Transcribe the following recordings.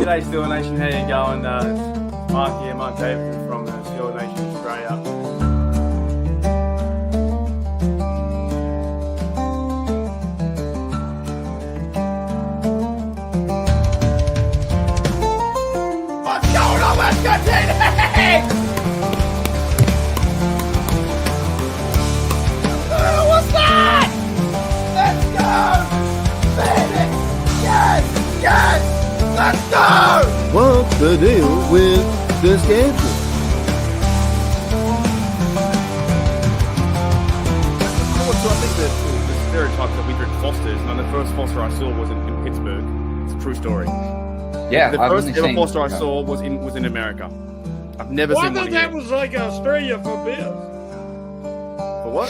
G'day Steel Nation, how you going? It's Mark here, Mark Davidson from Steel Nation Australia. What's going on, West Country? What's that? Let's go! Baby! Yes! Yes! Let's go! What's the deal with the schedule? So I think that the stereotype that we drink Fosters, and the first Foster I saw was in Pittsburgh. It's a true story. Yeah, The I've first only ever seen- Foster I saw was in America. I've never Well, I seen one thought that here. was like Australia for beers. For what?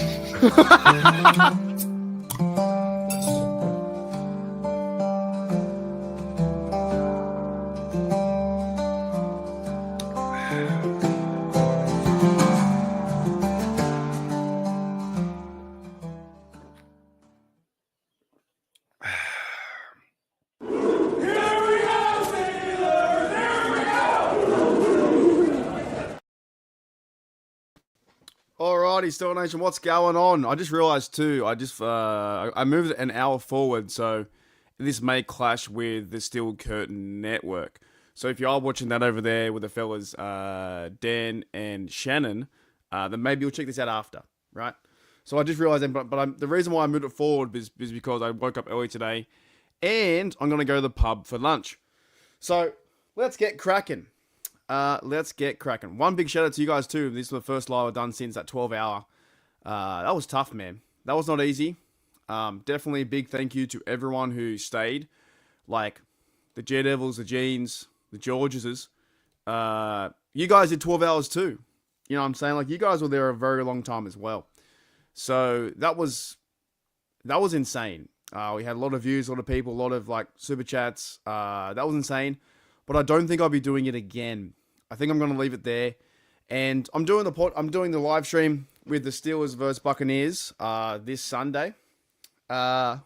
Alrighty, Steel Nation, what's going on? I just realised too, I moved it an hour forward, so this may clash with the Steel Curtain Network. So if you are watching that over there with the fellas Dan and Shannon, then maybe you'll check this out after, right? So I just realised that, but the reason why I moved it forward is because I woke up early today, and I'm going to go to the pub for lunch. So let's get cracking. Let's get cracking. One big shout out to you guys too. This is the first live I've done since that 12 hour. That was tough, man. That was not easy. Definitely a big thank you to everyone who stayed. Like the Daredevils, the Jeans, the Georgeses. You guys did 12 hours too. You know what I'm saying? Like you guys were there a very long time as well. So that was insane. We had a lot of views, a lot of people, a lot of like super chats. That was insane. But I don't think I'll be doing it again. I think I'm going to leave it there. And I'm doing the live stream with the Steelers versus Buccaneers this Sunday. I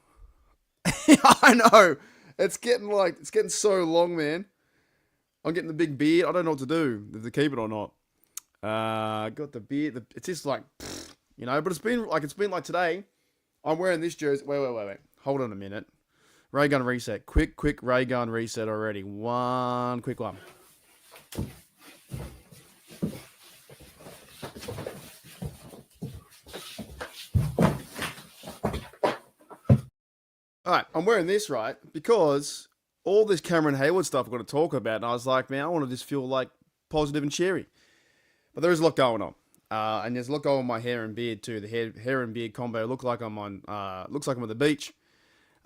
know. It's getting so long, man. I'm getting the big beard. I don't know what to do, if to keep it or not. Got the beard. It's just like, you know, but it's been like today. I'm wearing this jersey. Wait. Hold on a minute. Ray gun reset. Quick ray gun reset already. One quick one. Alright, I'm wearing this, right? Because all this Cameron Hayward stuff I've got to talk about, and I was like, man, I want to just feel like positive and cheery. But there is a lot going on. And there's a lot going on with my hair and beard too. The hair and beard combo looks like I'm at the beach.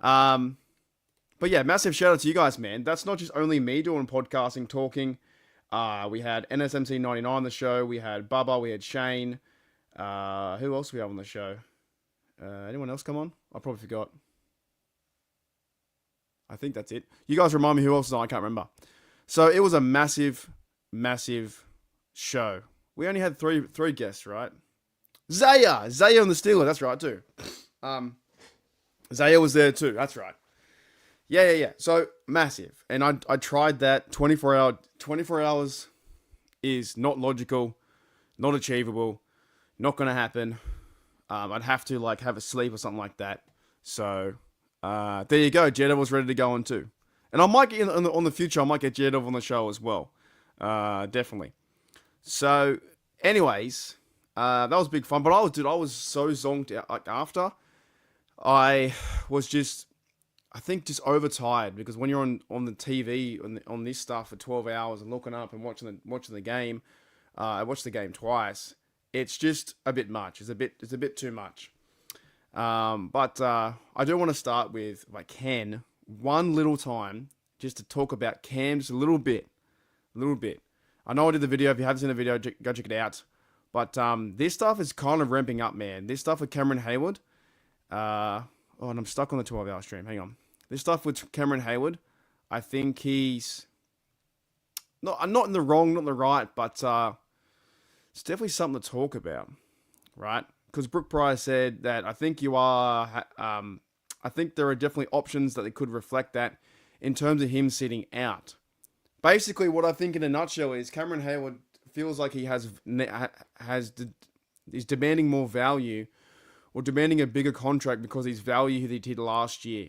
But yeah, massive shout out to you guys, man. That's not just only me doing podcasting, talking. We had NSMC99 on the show. We had Bubba. We had Shane. Who else do we have on the show? Anyone else come on? I probably forgot. I think that's it. You guys remind me who else is on. I can't remember. So it was a massive, massive show. We only had three guests, right? Zaya and the Steeler. That's right too. Zaya was there too. That's right. Yeah. So massive. And I tried that 24 hours is not logical, not achievable, not going to happen. I'd have to like have a sleep or something like that. So, there you go. Daredevil's ready to go on too. And I might get on the future, I might get Daredevil on the show as well. Definitely. So, anyways, that was big fun. But I was so zonked out. Like after, I was just overtired because when you're on the TV on this stuff for 12 hours and looking up and watching the game, I watched the game twice. It's just a bit much. It's a bit too much. But I do want to start with, if I can, one little time just to talk about Cam just a little bit. I know I did the video. If you haven't seen the video, go check it out. But this stuff is kind of ramping up, man. This stuff with Cameron Hayward. And I'm stuck on the 12-hour stream. Hang on. This stuff with Cameron Hayward, I think he's not in the wrong, not in the right, but it's definitely something to talk about, right? Because Brooke Pryor said that I think I think there are definitely options that they could reflect that in terms of him sitting out. basically, what I think in a nutshell is Cameron Hayward feels like he is demanding more value or demanding a bigger contract because his value that he did last year.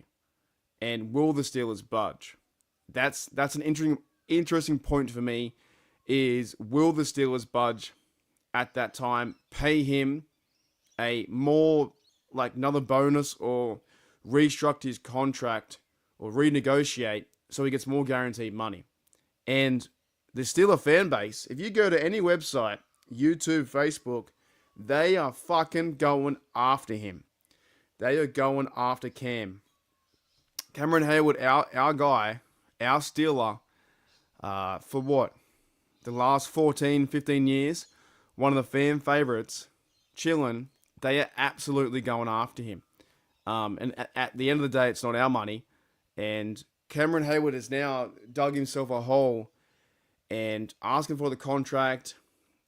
And will the Steelers budge? That's an interesting point for me. Is will the Steelers budge at that time? Pay him a more like another bonus or restructure his contract or renegotiate so he gets more guaranteed money. And the Steeler fan base, if you go to any website, YouTube, Facebook, they are fucking going after him. They are going after Cam. Cameron Hayward, our guy, our Steeler, for what? The last 14, 15 years, one of the fan favorites, chilling, they are absolutely going after him. And at the end of the day, it's not our money. And Cameron Hayward has now dug himself a hole and asking for the contract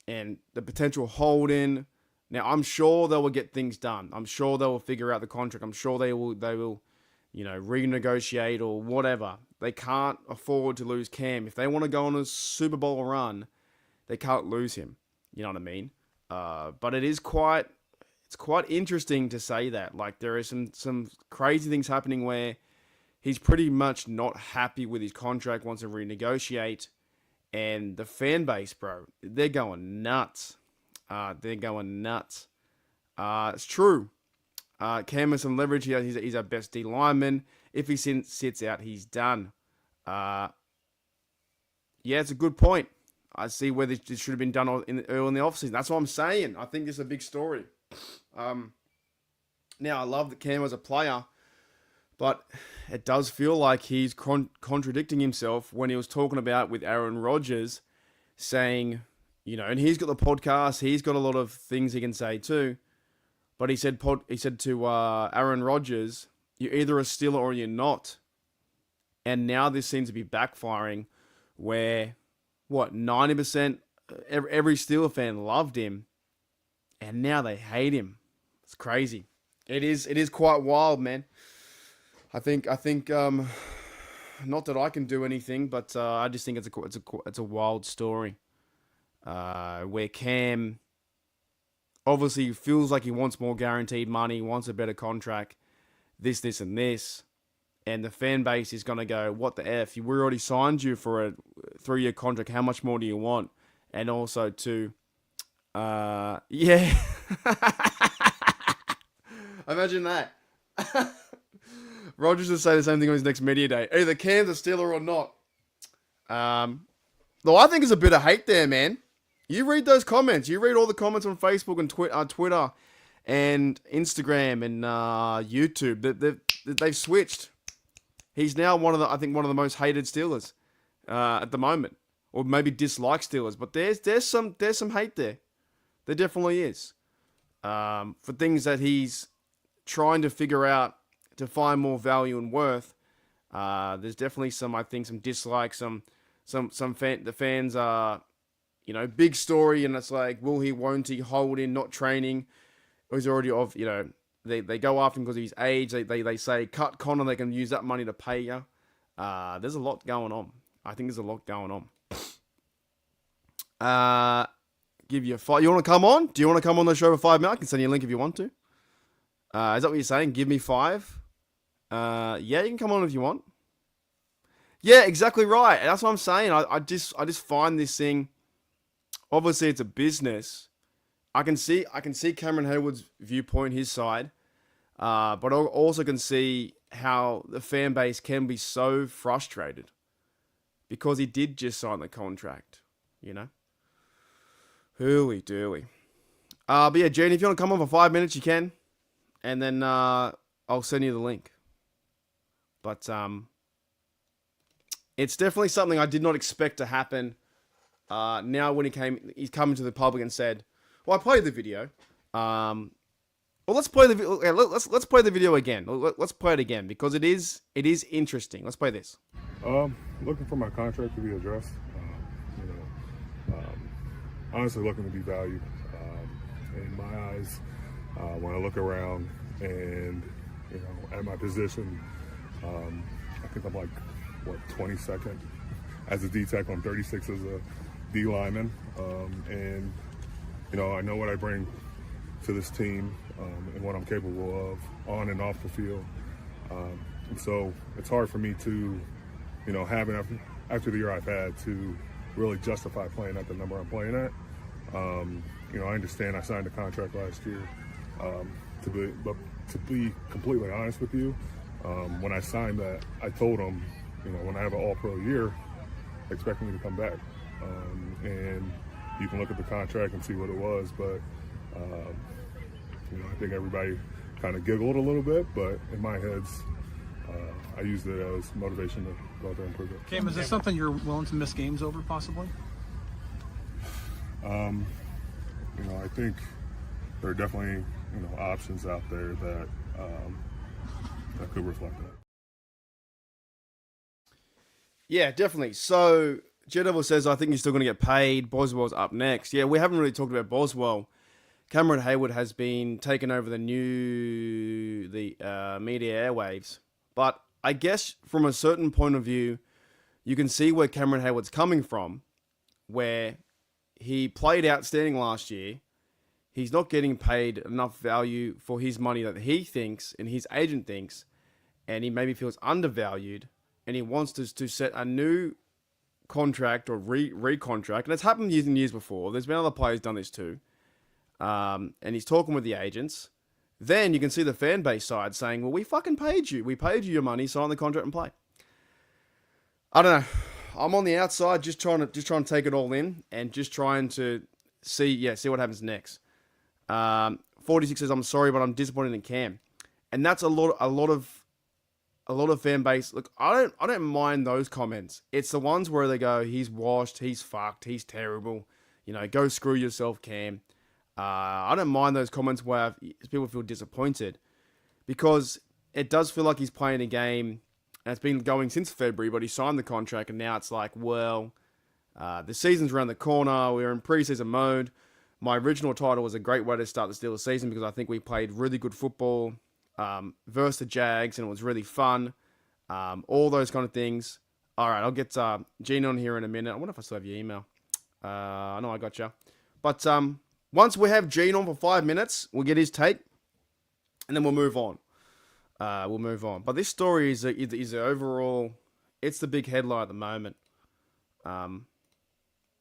and the potential hold-in. Now, I'm sure they will get things done. I'm sure they will figure out the contract. I'm sure they will, renegotiate or whatever. They can't afford to lose Cam. If they want to go on a Super Bowl run, they can't lose him. You know what I mean? But it's quite interesting to say that. Like, there are some crazy things happening where he's pretty much not happy with his contract, wants to renegotiate. And the fan base, bro, they're going nuts. It's true. Cam has some leverage here. He's our best D lineman. If he sits out, he's done. Yeah, it's a good point. I see where this should have been done early in the offseason. That's what I'm saying. I think it's a big story. Now, I love that Cam as a player, but it does feel like he's contradicting himself when he was talking about with Aaron Rodgers, saying, and he's got the podcast, he's got a lot of things he can say too, but he said to Aaron Rodgers, you're either a Steeler or you're not. And now this seems to be backfiring where, 90%, every Steeler fan loved him, and now they hate him. It's crazy. It is quite wild, man. I think not that I can do anything, but I just think it's a wild story. Where Cam obviously feels like he wants more guaranteed money, wants a better contract, this, and this. And the fan base is going to go, what the F? We already signed you for a 3-year contract. How much more do you want? And also yeah. Imagine that. Rodgers will say the same thing on his next media day. Either Cam's a Steeler or not. Though I think there's a bit of hate there, man. You read those comments. You read all the comments on Facebook and Twitter and Instagram and YouTube. They've switched. He's now one of the most hated Steelers at the moment, or maybe disliked Steelers. But there's some hate there. There definitely is for things that he's trying to figure out to find more value and worth. There's definitely some dislikes. The fans are, big story, and it's like, won't he hold in, not training, or he's already off, they go after him because of his age. They say, cut Connor, they can use that money to pay you. There's a lot going on. I think there's a lot going on. Give you 5. You want to come on? Do you want to come on the show for 5 minutes? I can send you a link if you want to. Is that what you're saying? Give me 5? Yeah, you can come on if you want. Yeah, exactly right. That's what I'm saying. I just find this thing. Obviously, it's a business. I can see Cameron Hayward's viewpoint, his side, but I also can see how the fan base can be so frustrated because he did just sign the contract. Hooly dooly. But yeah, Gene, if you want to come on for 5 minutes, you can, and then I'll send you the link. But it's definitely something I did not expect to happen. Now when he's coming to the public and said, well, I played the video. Well, let's play the video. Okay, let's play the video again. Let's play it again because it is interesting. Let's play this. Looking for my contract to be addressed. Honestly, looking to be valued. In my eyes, when I look around and at my position, I think I'm 22nd as a D-Tech. I'm 36 as a D lineman. And, I know what I bring to this team and what I'm capable of on and off the field. And so it's hard for me to, after the year I've had, to really justify playing at the number I'm playing at. I understand I signed a contract last year. But to be completely honest with you, when I signed that, I told them, when I have an all-pro year, expect me to come back. And you can look at the contract and see what it was, but I think everybody kind of giggled a little bit, but in my head, I used it as motivation to go out there and prove it. Cam, is this something you're willing to miss games over, possibly? I think there are definitely options out there that that could reflect that. Yeah, definitely. So Jedevil says, I think he's still going to get paid. Boswell's up next. Yeah, we haven't really talked about Boswell. Cameron Hayward has been taken over the media airwaves. But I guess from a certain point of view, you can see where Cameron Hayward's coming from, where he played outstanding last year. He's not getting paid enough value for his money that he thinks and his agent thinks, and he maybe feels undervalued, and he wants to set a new contract or re-contract. And it's happened years and years before. There's been other players done this too. And he's talking with the agents. Then you can see the fan base side saying, well, we fucking paid you. We paid you your money, sign the contract and play. I don't know. I'm on the outside just trying to take it all in and just trying to see what happens next. 46 says, I'm sorry, but I'm disappointed in Cam. And that's a lot of fan base. Look, I don't mind those comments. It's the ones where they go, he's washed, he's fucked, he's terrible. Go screw yourself, Cam. I don't mind those comments where people feel disappointed, because it does feel like he's playing a game, and it's been going since February, but he signed the contract, and now it's like, well, the season's around the corner. We're in preseason mode. My original title was a great way to start the Steelers season because I think we played really good football versus the Jags, and it was really fun. All those kind of things. All right, I'll get Gene on here in a minute. I wonder if I still have your email. I know I got you. But once we have Gene on for 5 minutes, we'll get his take, and then we'll move on. But this story is a overall, it's the big headline at the moment. And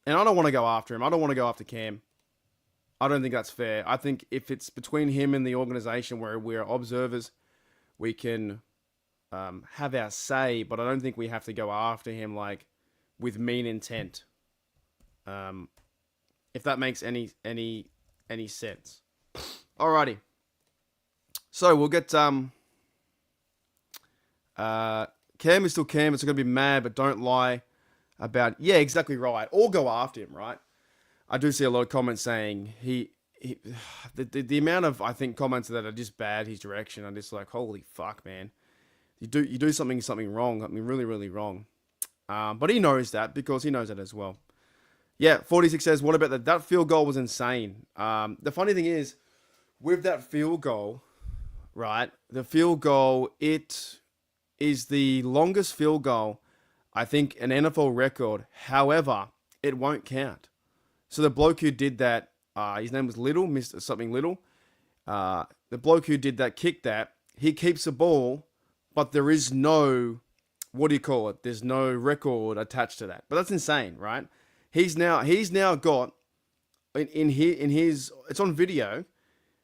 I don't want to go after him. I don't want to go after Cam. I don't think that's fair. I think if it's between him and the organization where we're observers, we can have our say, but I don't think we have to go after him like with mean intent. If that makes any sense. Alrighty. So we'll get Cam is still Cam. It's going to be mad, but don't lie about. Yeah, exactly right. Or go after him, right? I do see a lot of comments saying the amount of, I think, comments that are just bad his direction. I'm just like, holy fuck, man. You do something wrong. I mean, really, really wrong. But he knows that because he knows that as well. Yeah, 46 says, what about that? That field goal was insane. The funny thing is, with that field goal, right? The field goal, it is the longest field goal, I think, an NFL record. However, it won't count. So the bloke who did that, his name was Little, Mr. something Little. The bloke who did that, kicked that, he keeps the ball, but there is no, what do you call it? There's no record attached to that. But that's insane, right? He's now got in his it's on video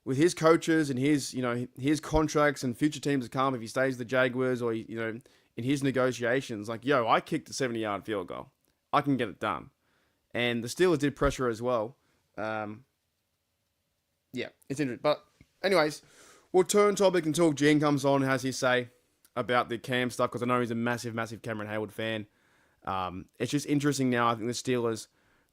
with his coaches and his contracts and future teams to come if he stays with the Jaguars or in his negotiations, like, yo, I kicked a 70-yard field goal. I can get it done. And the Steelers did pressure as well. Yeah, it's interesting. But anyways, we'll turn topic until Gene comes on and has his say about the Cam stuff, because I know he's a massive, massive Cameron Hayward fan. It's just interesting now, I think, the Steelers,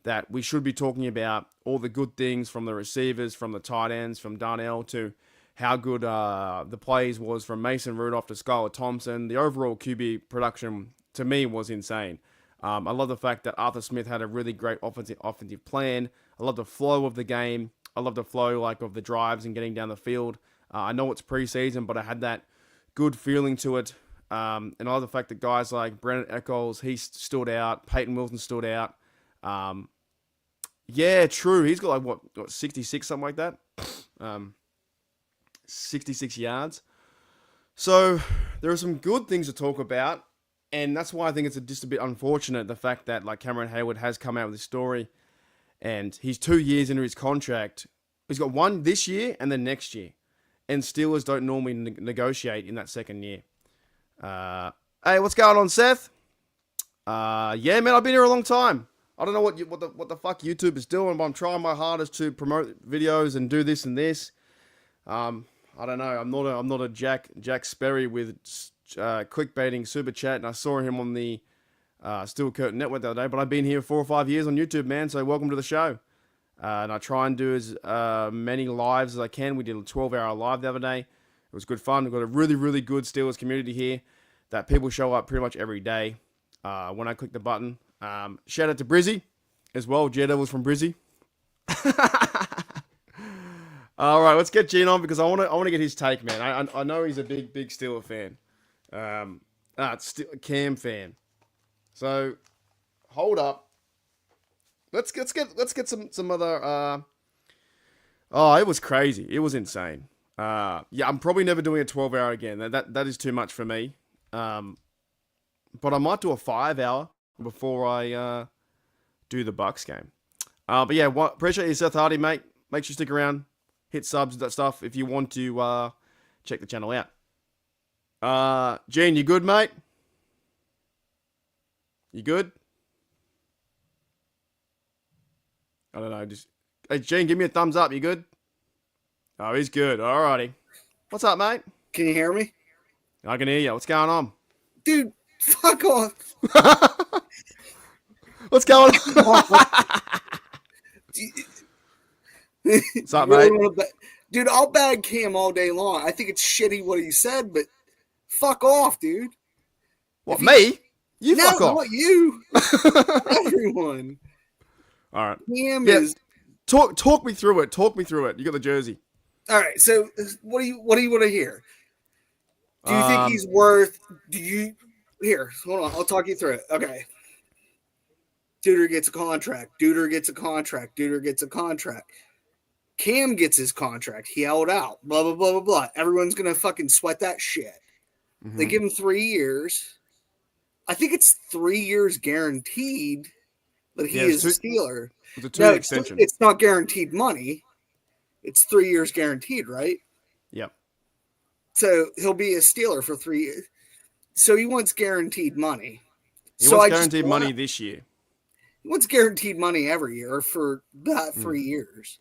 that we should be talking about all the good things from the receivers, from the tight ends, from Darnell, to how good the plays was from Mason Rudolph to Skylar Thompson. The overall QB production, to me, was insane. I love the fact that Arthur Smith had a really great offensive plan. I love the flow of the game. I love the flow of the drives and getting down the field. I know it's preseason, but I had that good feeling to it. And I love the fact that guys like Brendan Eccles, he stood out. Peyton Wilson stood out. Yeah, true. He's got like, what 66, something like that. 66 yards. So there are some good things to talk about. And that's why I think it's just a bit unfortunate, the fact that like Cameron Hayward has come out with this story. And he's 2 years into his contract. He's got one this year and then next year. And Steelers don't normally negotiate in that second year. Hey, what's going on, Seth? Yeah, man, I've been here a long time. I don't know what the fuck YouTube is doing, but I'm trying my hardest to promote videos and do this and this. I don't know. I'm not a Jack Sperry with clickbaiting super chat, and I saw him on the Steel Curtain Network the other day. But I've been here 4 or 5 years on YouTube, man. So welcome to the show. And I try and do as many lives as I can. We did a 12-hour live the other day. It was good fun. We've got a really, really good Steelers community here that people show up pretty much every day when I click the button. Shout out to Brizzy as well. Jet Devils from Brizzy. All right, let's get Gene on because I want to get his take, man. I know he's a big Steeler fan. Cam fan. So hold up. Let's get some other. Oh, it was crazy. It was insane. Yeah, I'm probably never doing a 12-hour again. That is too much for me. But I might do a 5-hour before I do the Bucks game. But yeah, appreciate you, Seth Hardy, mate. Make sure you stick around, hit subs, that stuff if you want to check the channel out. Gene, you good, mate? You good? I don't know. Hey, Gene, give me a thumbs up. You good? Oh, he's good. Alrighty. What's up, mate? Can you hear me? I can hear you. What's going on? Dude, fuck off. What's going on? What's up, mate? Dude, I'll bag Cam all day long. I think it's shitty what he said, but fuck off, dude. What, me? You No, fuck off. not you. Everyone. All right. Cam Yeah. is Talk me through it. Talk me through it. You got the jersey. all right. So, what do you want to hear? Do you think he's worth? Here? Hold on. I'll talk you through it. Okay. Duder gets a contract. Duder gets a contract. Duder gets a contract. Cam gets his contract. He held out. Blah blah blah blah blah. Everyone's gonna fucking sweat that shit. Mm-hmm. They give him 3 years. I think it's 3 years guaranteed that he is a Steeler. With a 2-year extension. It's not guaranteed money. It's 3 years guaranteed, right? Yep. So he'll be a Steeler for 3 years. So he wants guaranteed money. He wants guaranteed money this year. He wants guaranteed money every year for that 3 years.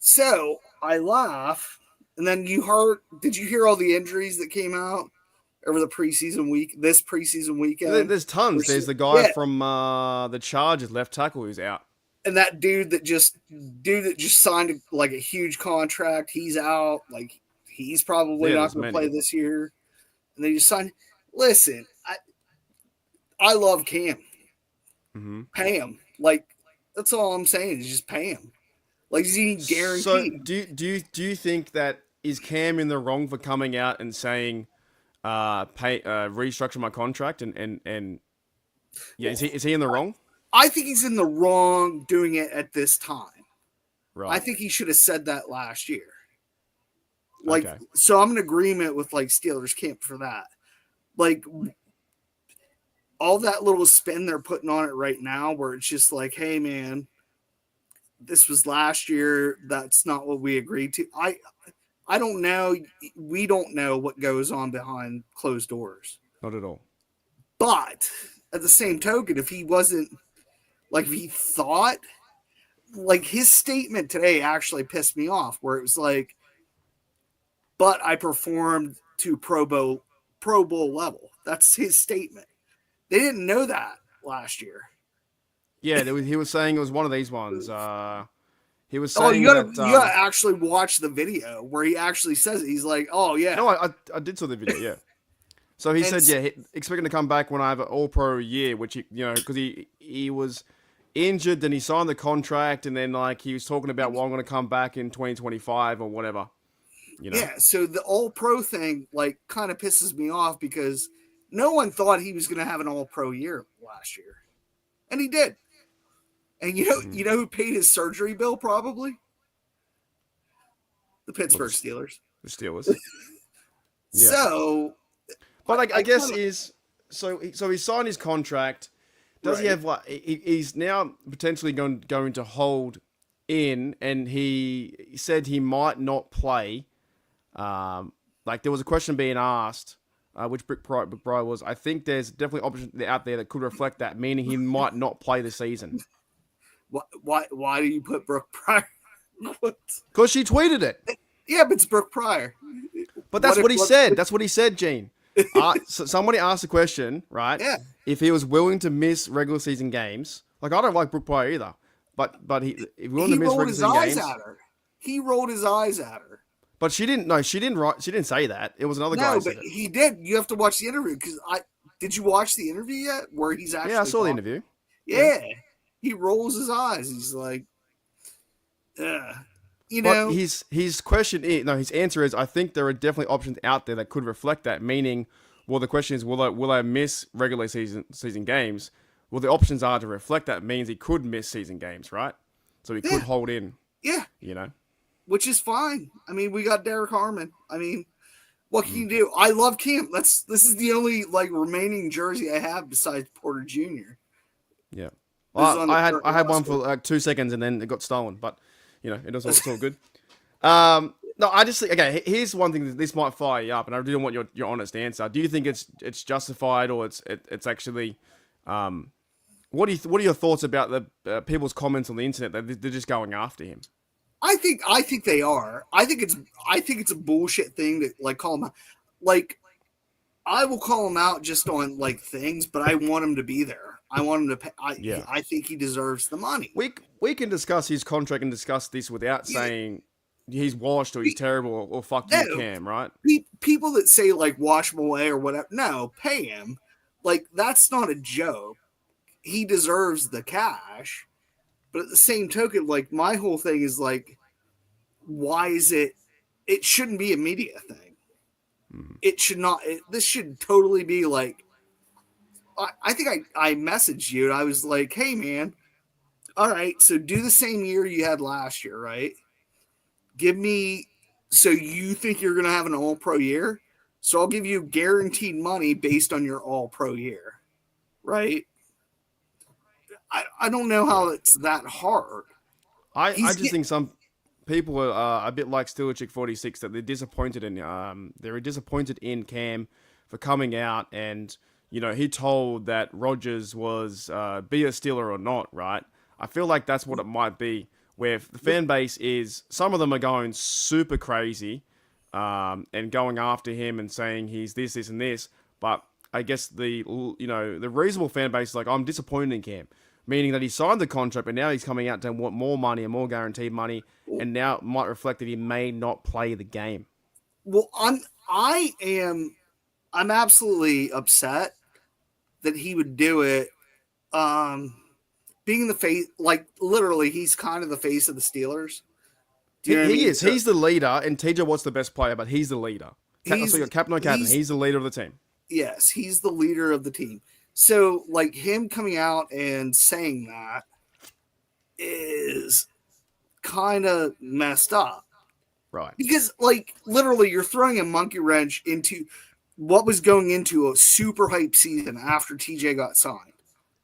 So I laugh. And then did you hear all the injuries that came out over the preseason week, this preseason weekend? There's tons. There's the guy from the Chargers, left tackle, who's out. And that dude that just signed like a huge contract, he's out. Like he's probably not going to play this year. And they just signed. Listen, I love Cam. Mm-hmm. Pay him. Like that's all I'm saying is just pay him. Like is he guaranteed? So do you think that is Cam in the wrong for coming out and saying, restructure my contract and yeah, is he in the wrong? I think he's in the wrong doing it at this time. Right. I think he should have said that last year. Like, okay. So I'm in agreement with like Steelers camp for that. Like all that little spin they're putting on it right now, where it's just like, hey man, this was last year. That's not what we agreed to. I don't know. We don't know what goes on behind closed doors. Not at all. But at the same token, if he wasn't like, if he thought, like his statement today actually pissed me off, where it was like, but I performed to Pro Bowl level. That's his statement. They didn't know that last year. Yeah, he was saying it was one of these ones. He was saying you gotta actually watch the video where he actually says it. He's like, oh yeah. No, I did saw the video, yeah. So he said, yeah, expecting to come back when I have an all-pro year, which, because he was injured, then he signed the contract, and then, like, he was talking about, well, I'm going to come back in 2025 or whatever. You know? Yeah, so the all-pro thing like kind of pisses me off because no one thought he was going to have an all-pro year last year, and he did. And you know who paid his surgery bill? Probably the Pittsburgh Steelers. The Steelers. Yeah. So, But like, I guess kinda- so he signed his contract. Does he Right. have what? He's now potentially going to hold in, and he said he might not play. Like there was a question being asked, which Brick Pryor was. I think there's definitely options out there that could reflect that, meaning he might not play the season. why do you put Brooke Pryor? What? Because she tweeted it. Yeah, but it's Brooke Pryor. But that's What what if- he said. That's what he said, Gene. So somebody asked a question, right? Yeah. If he was willing to miss regular season games, like I don't like Brooke Pryor either, but if he willing He to miss rolled regular his season eyes games, at her. He rolled his eyes at her. but she didn't. No, she didn't write. She didn't say that. It was another guy. No, Who but said it. he did. You have to watch the interview because did you watch the interview yet? Where he's actually Yeah, I saw the talking? interview. Yeah, he rolls his eyes. He's like, you But know, his question is, no, his answer is, I think there are definitely options out there that could reflect that. Meaning, well, the question is, will I miss regular season games? Well, the options are to reflect that means he could miss season games, right? So he could Yeah. hold in, yeah, you know. which is fine. I mean, we got Derek Harmon. I mean, what Mm. can you do? I love Cam. This is the only like remaining jersey I have besides Porter Jr. Yeah. Who's on the I current had one roster. for like 2 seconds and then it got stolen, but you know, it's all good. No, I just think, okay, here's one thing that this might fire you up, and I really want your honest answer. Do you think it's justified, or it's actually what are your thoughts about the people's comments on the internet that they're just going after him? I think they are. I think it's a bullshit thing to like call him out. Like, I will call him out just on like things, but I want him to be there. I want him to pay. Yeah. I think he deserves the money. We can discuss his contract and discuss this without saying he's washed or he's terrible or fuck you, No. Cam, right? People that say like wash him away or whatever, no, pay him. Like, that's not a joke. He deserves the cash. But at the same token, like, my whole thing is like, why is it shouldn't be a media thing. It should not. This should totally be like, I think I messaged you and I was like, hey man, all right, so do the same year you had last year, right? Give me, so you think you're going to have an all pro year? So I'll give you guaranteed money based on your all pro year, right? I don't know how it's that hard. I He's just think some people are a bit like Steelchick 46 that they're disappointed in Cam for coming out and, you know, he told that Rodgers was be a Steeler or not, right? I feel like that's what it might be, where the fan base is, some of them are going super crazy and going after him and saying he's this, and this, but I guess the reasonable fan base is like, I'm disappointed in Cam. Meaning that he signed the contract, but now he's coming out to want more money and more guaranteed money, and now it might reflect that he may not play the game. Well, I'm absolutely upset that he would do it. Being the face, like literally, he's kind of the face of the Steelers. Do you know what I He mean? is. He's the leader, and TJ Watt's the best player, but he's the leader. He's- So you got captain or captain. he's- He's the leader of the team. Yes, he's the leader of the team. So, like, him coming out and saying that is kind of messed up. Right. Because, like, literally, you're throwing a monkey wrench into what was going into a super hype season after TJ got signed.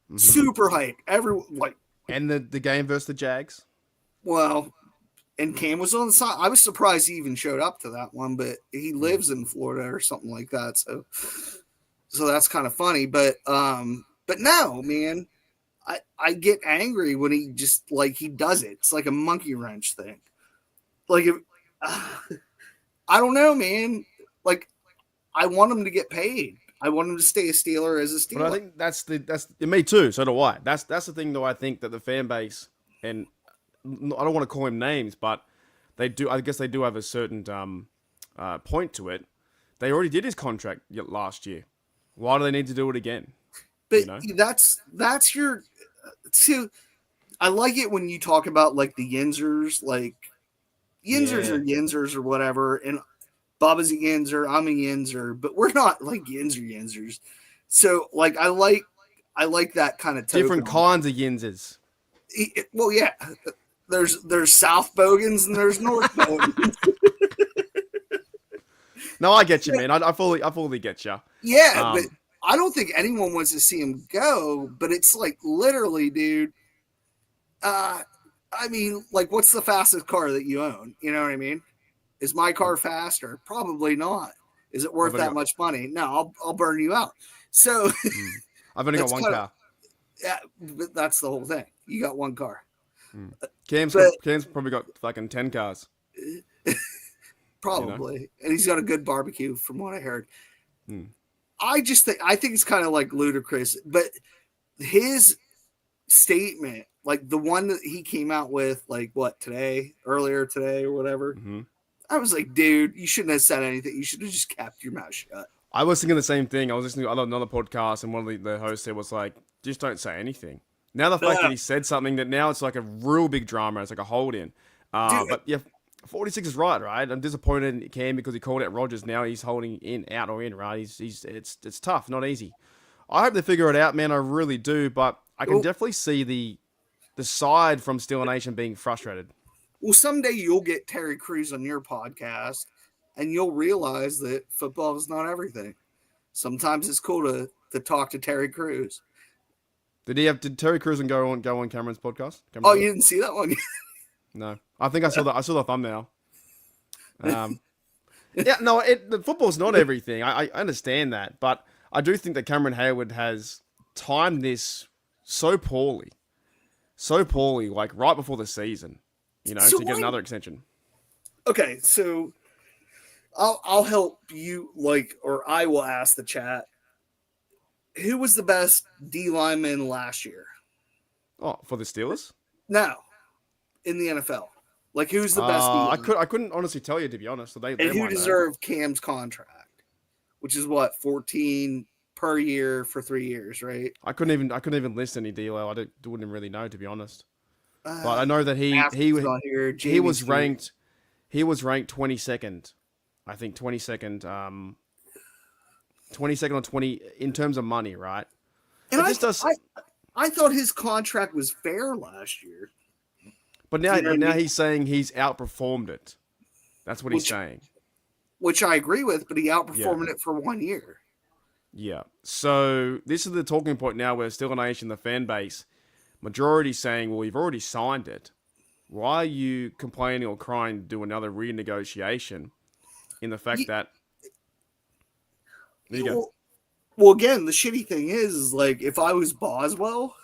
Mm-hmm. Super hype. And the game versus the Jags. Well, and Cam was on the side. I was surprised he even showed up to that one, but he lives in Florida or something like that. So that's kind of funny. But no, man, I get angry when he just like he does it. It's like a monkey wrench thing. Like I don't know, man. Like I want him to get paid. I want him to stay a Steeler as a Steeler. But I think that's me too. So do I. That's the thing, though. I think that the fan base, and I don't want to call him names, but they do. I guess they do have a certain point to it. They already did his contract last year. Why do they need to do it again? But you know? that's your. So I like it when you talk about like the Yinzers, like Yinzers Yeah. are Yinzers or whatever, and Bubba's a Yinzer, I'm a Yinzer, but we're not like Yinzers. So like I like that kind of Different kinds of Yinzers. Well, yeah. There's South Bogans and there's North Bogans. No, I get you, man. I fully get you. Yeah, but I don't think anyone wants to see him go. But it's like literally, dude. I mean, like, what's the fastest car that you own? You know what I mean? Is my car faster? Probably not. Is it worth that much money? No, I'll burn you out. So I've only got one car. Yeah, but that's the whole thing. You got one car. Cam's probably got fucking 10 cars. Probably, and he's got a good barbecue, from what I heard. I think it's kind of like ludicrous, but his statement, like the one that he came out with, like earlier today or whatever. I was like, dude, you shouldn't have said anything. You should have just kept your mouth shut. I was thinking the same thing. I was listening to another podcast, and one of the hosts there was like, just don't say anything. Now the fact that he said something that now it's like a real big drama. It's like a hold-in. But yeah, 46 is right? I'm disappointed in Cam because he called out Rogers. Now he's holding out or in, right? It's tough, not easy. I hope they figure it out, man. I really do. But I can definitely see the side from Steel Nation being frustrated. Well, someday you'll get Terry Crews on your podcast, and you'll realize that football is not everything. Sometimes it's cool to talk to Terry Crews. Did Terry Crews go on Cameron's podcast? You didn't see that one? No, I think I saw the thumbnail. Yeah, no, the football's not everything. I understand that, but I do think that Cameron Hayward has timed this so poorly, like right before the season, to get another extension. Okay, so I'll help you, or I will ask the chat. Who was the best D lineman last year? Oh, for the Steelers? No, in the NFL. Like, who's the best? I couldn't honestly tell you, to be honest. So and who deserved Cam's contract, which is what, 14 per year for 3 years, right? I couldn't even list any D-Lo. I wouldn't really know, to be honest. But I know that he was ranked 22nd. I think 22nd. 22nd or 20 in terms of money, right? And I thought his contract was fair last year. But now he's saying he's outperformed it. That's what he's saying. Which I agree with, but he outperformed it for 1 year. Yeah. So this is the talking point now where Steel Nation, the fan base, majority saying, well, you've already signed it. Why are you complaining or crying to do another renegotiation in the fact that... There you go. Well, again, the shitty thing is like, if I was Boswell,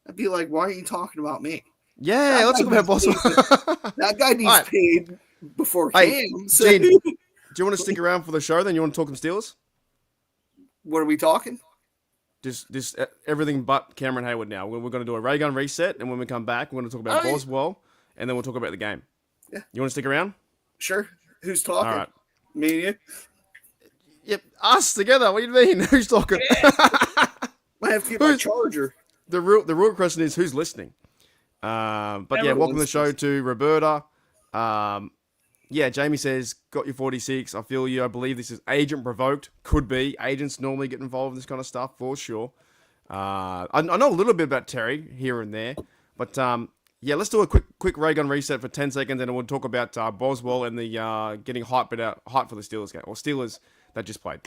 I'd be like, why aren't you talking about me? Yeah, let's talk about Boswell. That guy needs paid before Cam. So. Gene, do you want to stick around for the show then? You want to talk some Steelers? What are we talking? Just everything but Cameron Hayward now. We're going to do a ray gun reset, and when we come back, we're going to talk about Boswell, and then we'll talk about the game. Yeah. You want to stick around? Sure. Who's talking? All right. Me and you? Yep, us together. What do you mean? Who's talking? I have to get my charger. The real question is who's listening. But yeah, welcome to the show to Roberta. Yeah, Jamie says, got your 46. I feel you. I believe this is agent provoked. Could be. Agents normally get involved in this kind of stuff for sure. I know a little bit about Terry here and there, but yeah, let's do a quick ray gun reset for 10 seconds, and then we'll talk about Boswell and the getting hype for the Steelers game, or Steelers that just played.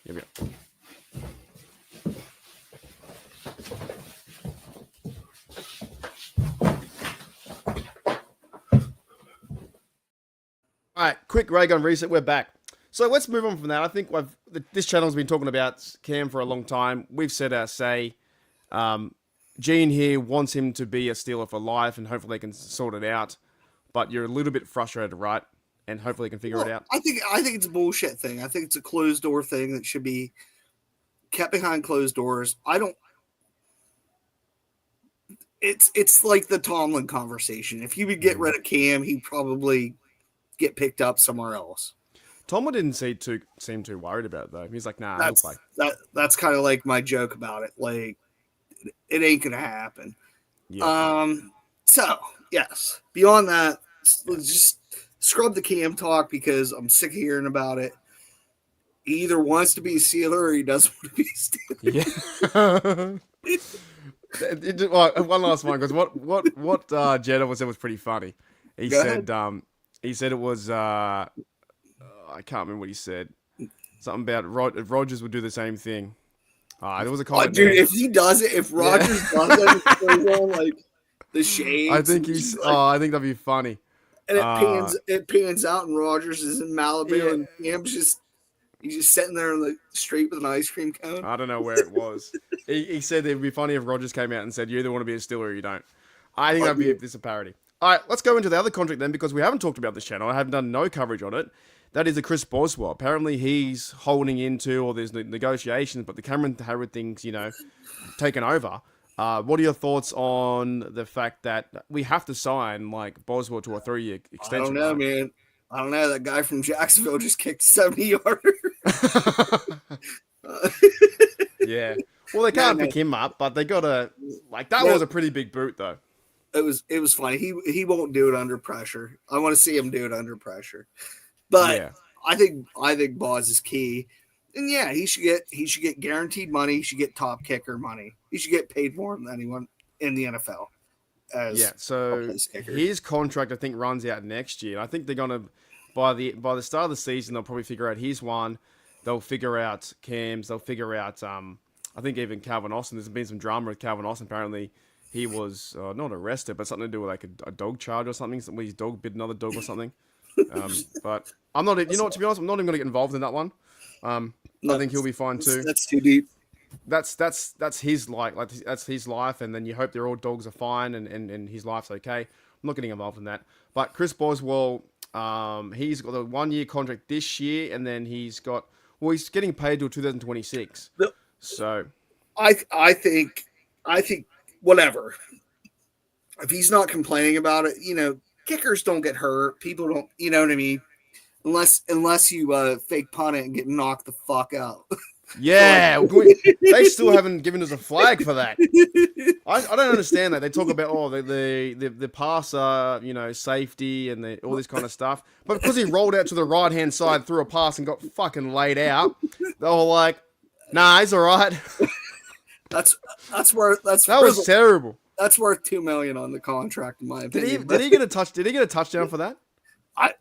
Here we go. All right, quick ray gun reset. We're back. So let's move on from that. I think this channel's been talking about Cam for a long time. We've said our say. Gene here wants him to be a Steeler for life, and hopefully they can sort it out. But you're a little bit frustrated, right? And hopefully they can figure it out. I think it's a bullshit thing. I think it's a closed door thing that should be kept behind closed doors. It's like the Tomlin conversation. If you would get rid of Cam, he'd probably get picked up somewhere else. Tomlin didn't seem too worried about it, though. He's like, nah, he'll play. That's kind of like my joke about it. Like, it ain't gonna happen. Yeah. So yes. Beyond that, just scrub the Cam talk because I'm sick of hearing about it. He either wants to be a Steeler or he doesn't want to be a Steeler. Yeah. One last one, because what Jeddah said was pretty funny. He Go said it was I can't remember what he said. Something about Rodgers would do the same thing. There was a comment. Dude, there. if he does it, if Rodgers does it, he goes on like the shades. I think I think that'd be funny. And it pans out, and Rodgers is in Malibu, and Cam's he's just sitting there on the street with an ice cream cone. I don't know where it was. he said it'd be funny if Rodgers came out and said, "You either want to be a Steeler or you don't." I think that'd be this a parody. All right, let's go into the other contract then, because we haven't talked about this channel. I have done no coverage on it. That is the Chris Boswell. Apparently, he's holding into, or there's negotiations, but the Cameron Harrod thing's, taken over. What are your thoughts on the fact that we have to sign like Boswell to a 3-year extension? I don't know, man. I don't know. That guy from Jacksonville just kicked 70-yarder. Yeah. Well, they can't pick him up, but they gotta that was a pretty big boot though. It was funny. He won't do it under pressure. I want to see him do it under pressure. But Yeah. I think Boz is key. And yeah, he should get guaranteed money. He should get top kicker money. He should get paid more than anyone in the NFL. So his contract I think runs out next year. I think they're gonna by the start of the season they'll probably figure out his one. They'll figure out Cam's. They'll figure out I think even Calvin Austin. There's been some drama with Calvin Austin. Apparently he was not arrested, but something to do with like a dog charge or something. Where his dog bit another dog or something. But I'm not. To be honest, I'm not even gonna get involved in that one. I think he'll be fine too. That's too deep. That's his that's his life, and then you hope all dogs are fine and his life's okay. I'm not getting involved in that. But Chris Boswell, he's got a 1-year contract this year, and then he's getting paid till 2026. So I think whatever. If he's not complaining about it, kickers don't get hurt. People don't, you know what I mean? Unless you fake punt it and get knocked the fuck out. Yeah, they still haven't given us a flag for that. I don't understand that. They talk about the passer, safety and all this kind of stuff. But because he rolled out to the right hand side, threw a pass and got fucking laid out, they were like, "Nah, he's all right." That was terrible. That's worth $2 million on the contract, in my opinion. Did he get a touch? Did he get a touchdown for that?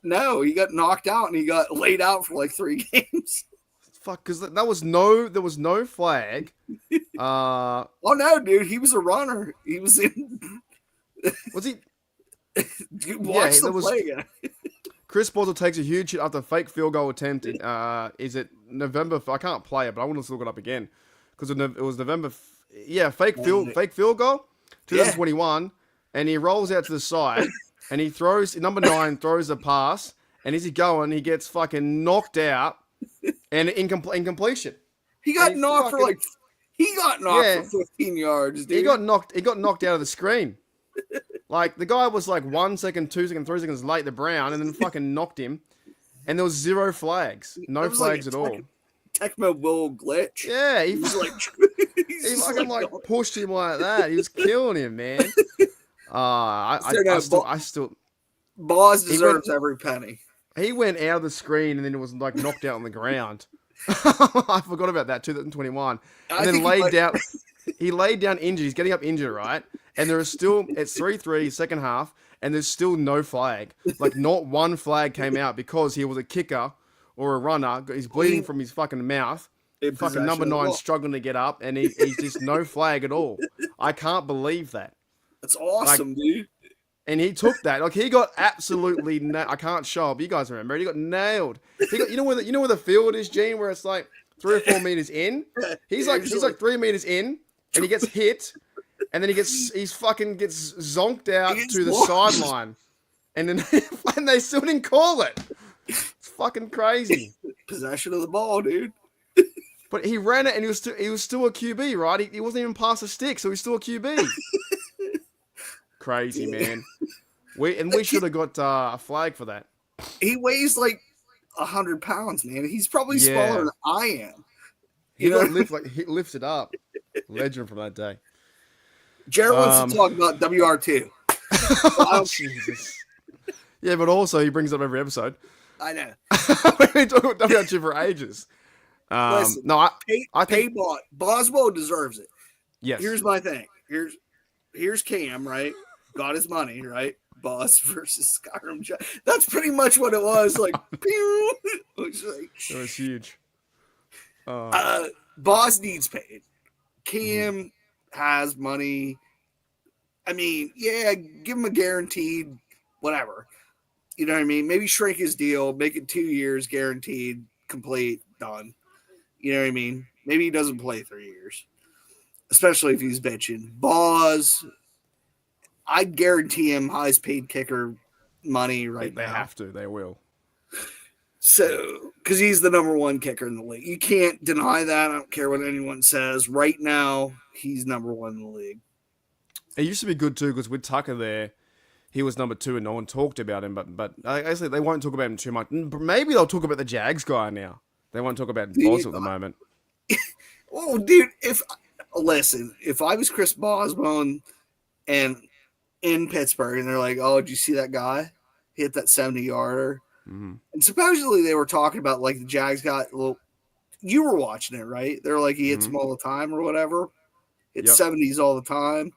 No, he got knocked out and he got laid out for like 3 games. Fuck, because there was no flag. Oh no, dude, he was a runner. He was in. Was he? Watch the play again. Chris Boswell takes a huge hit after a fake field goal attempt. Is it November? I can't play it, but I want to look it up again because it was November. Fake field goal, 2021, and he rolls out to the side and he throws number 9 throws a pass, and as he going, he gets fucking knocked out. And incompletion. He got knocked for 15 yards, dude. He got knocked out of the screen. Like the guy was like 1 second, 2 seconds, 3 seconds late to Brown, and then fucking knocked him. And there was 0 flags. No flags at all. Tecmo Bowl glitch. Yeah, he was like he fucking pushed him like that. He was killing him, man. I still Boz deserves every penny. He went out of the screen and then it was like knocked out on the ground. I forgot about that, 2021. And then laid down. He laid down injured. He's getting up injured, right? And there is still, it's 3-3, second half, and there's still no flag. Like, not one flag came out because he was a kicker or a runner. He's bleeding from his fucking mouth. Fucking number 9 struggling to get up, and he's just no flag at all. I can't believe that. That's awesome, dude. And he took that. Like, he got absolutely I can't show up. You guys remember. He got nailed. You know where the field is, Gene, where it's like 3 or 4 meters in? He's like 3 meters in, and he gets hit, and then he fucking gets zonked out to the sideline. And then and they still didn't call it. It's fucking crazy. Possession of the ball, dude. But he ran it, and he was still a QB, right? He wasn't even past the stick, so he's still a QB. Crazy, man. We should have got a flag for that. He weighs like 100 pounds, man. He's probably smaller than I am. He lifted up. Legend from that day. Jared wants to talk about WR2. Oh, Jesus. Yeah, but also he brings up every episode. I know. We've been talking about WH for ages. Listen, No, I think Boswell deserves it. yes. Here's my thing. Here's Cam, right? Got his money, right? Boss versus Skyrim. That's pretty much what it was. Like, pew! It was like, It was huge. Boss needs paid. Cam has money. I mean, yeah, give him a guaranteed whatever. You know what I mean? Maybe shrink his deal, make it 2 years guaranteed, complete, done. You know what I mean? Maybe he doesn't play 3 years, especially if he's bitching. Boz, I'd guarantee him highest paid kicker money right They now. have to. They will. So, because he's the number one kicker in the league. You can't deny that. I don't care what anyone says. Right now, he's number one in the league. It used to be good too because with Tucker there, he was number 2 and no one talked about him. But actually, they won't talk about him too much. Maybe they'll talk about the Jags guy now. They won't talk about Boz at the moment. Oh, dude, if I was Chris Boswell and in Pittsburgh and they're like, oh, did you see that guy hit that 70-yarder? Mm-hmm. And supposedly they were talking about like the Jags got a little. You were watching it, right? They're like he hits them all the time or whatever. It's 70s all the time.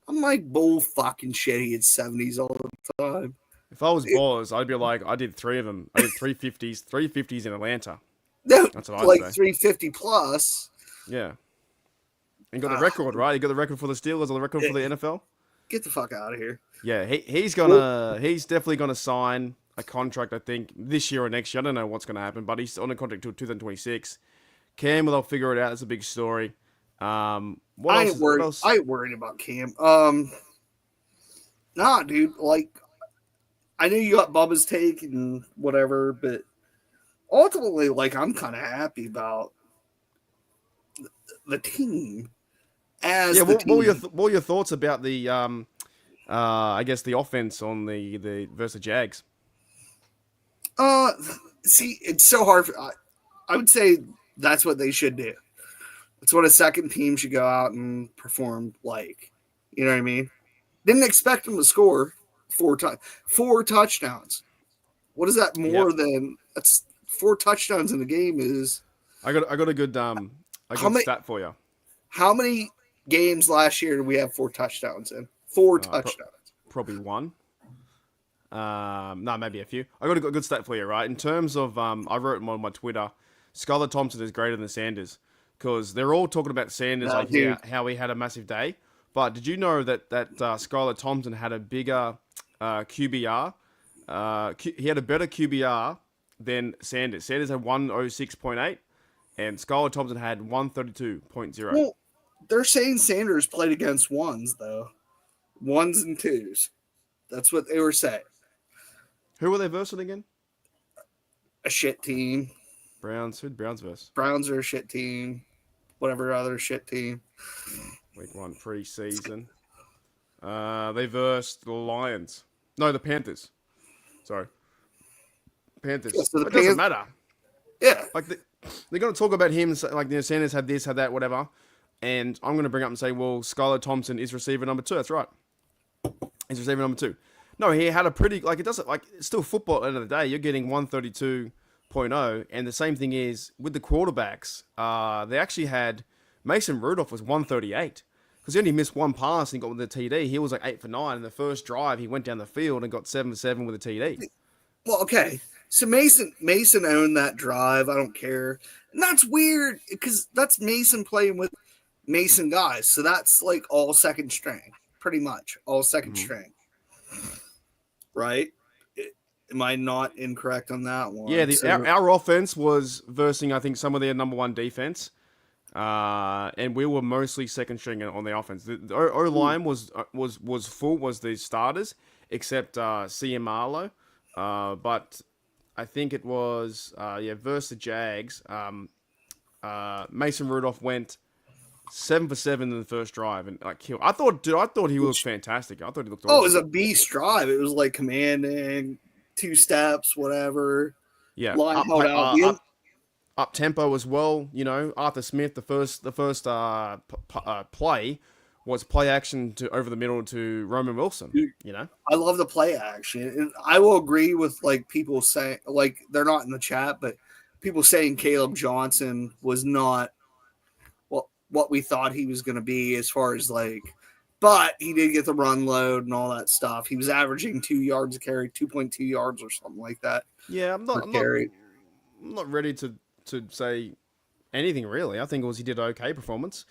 I'm like, bull fucking shit. He hits 70s all the time. If I was Boz, I'd be like, I did 3 of them. I did 350s in Atlanta. No, That's what I'd like say. 350 plus. Yeah. And got the record, right? You got the record for the Steelers or the record for the NFL? Get the fuck out of here. Yeah, he's definitely gonna sign a contract, I think, this year or next year. I don't know what's gonna happen, but he's on a contract till 2026. Cam, they'll figure it out. It's a big story. What else? I ain't worried about Cam. Nah, dude. Like, I know you got Bubba's take and whatever, but ultimately, like, I'm kind of happy about the team. What were your thoughts about the I guess the offense on the versus Jags? See, it's so hard. I would say that's what they should do. It's what a second team should go out and perform like. You know what I mean? Didn't expect them to score 4 touchdowns. What is that more than? That's 4 touchdowns in the game. Is I got a good stat for you. How many games last year did we have 4 touchdowns in? 4 touchdowns. Probably one. No, maybe a few. I got a good stat for you, right? In terms of, I wrote on my Twitter, Skylar Thompson is greater than Sanders because they're all talking about Sanders, how he had a massive day. But did you know that Skylar Thompson had a bigger QBR? He had a better QBR than Sanders. Sanders had 106.8, and Skylar Thompson had 132.0. Well, they're saying Sanders played against ones, though. 1s and 2s. That's what they were saying. Who were they versing again? A shit team. Browns. Who'd Browns verse? Browns are a shit team. Whatever other shit team. Week 1 preseason. They versed the Lions. No, the Panthers. Sorry. Panthers. Yeah, so it doesn't matter. Yeah. Like they're going to talk about him, like Sanders had this, had that, whatever. And I'm going to bring up and say, well, Skylar Thompson is receiver number 2. That's right. He's receiver number 2. No, he had a pretty, like, it doesn't, like, it's still football at the end of the day. You're getting 132.0. And the same thing is with the quarterbacks, they actually had Mason Rudolph was 138 because he only missed 1 pass and got with the TD. He was like 8 for 9. In the first drive, he went down the field and got 7 for 7 with a TD. Well, okay. So Mason owned that drive. I don't care. And that's weird because that's Mason playing with Mason guys. So that's like all second string, pretty much all second string. Right? Am I not incorrect on that one? Yeah, our offense was versing, I think, some of their number 1 defense. And we were mostly second string on the offense. The O-line was full, was the starters, except CM Arlo. But I think it was versus the Jags. Mason Rudolph went 7 for 7 in the first drive and like killed. I thought he looked fantastic. I thought he looked awesome. It was a beast drive. It was like commanding, 2 steps, whatever. Yeah, line held out. Up tempo as well. You know, Arthur Smith, the first play was play action to over the middle to Roman Wilson. You know, I love the play action, and I will agree with like people saying, like they're not in the chat, but people saying Caleb Johnson was not what we thought he was going to be as far as like, but he did get the run load and all that stuff. He was averaging 2 yards a carry, 2.2 yards or something like that. yeah, I'm not ready to say anything really. I think he did an okay performance.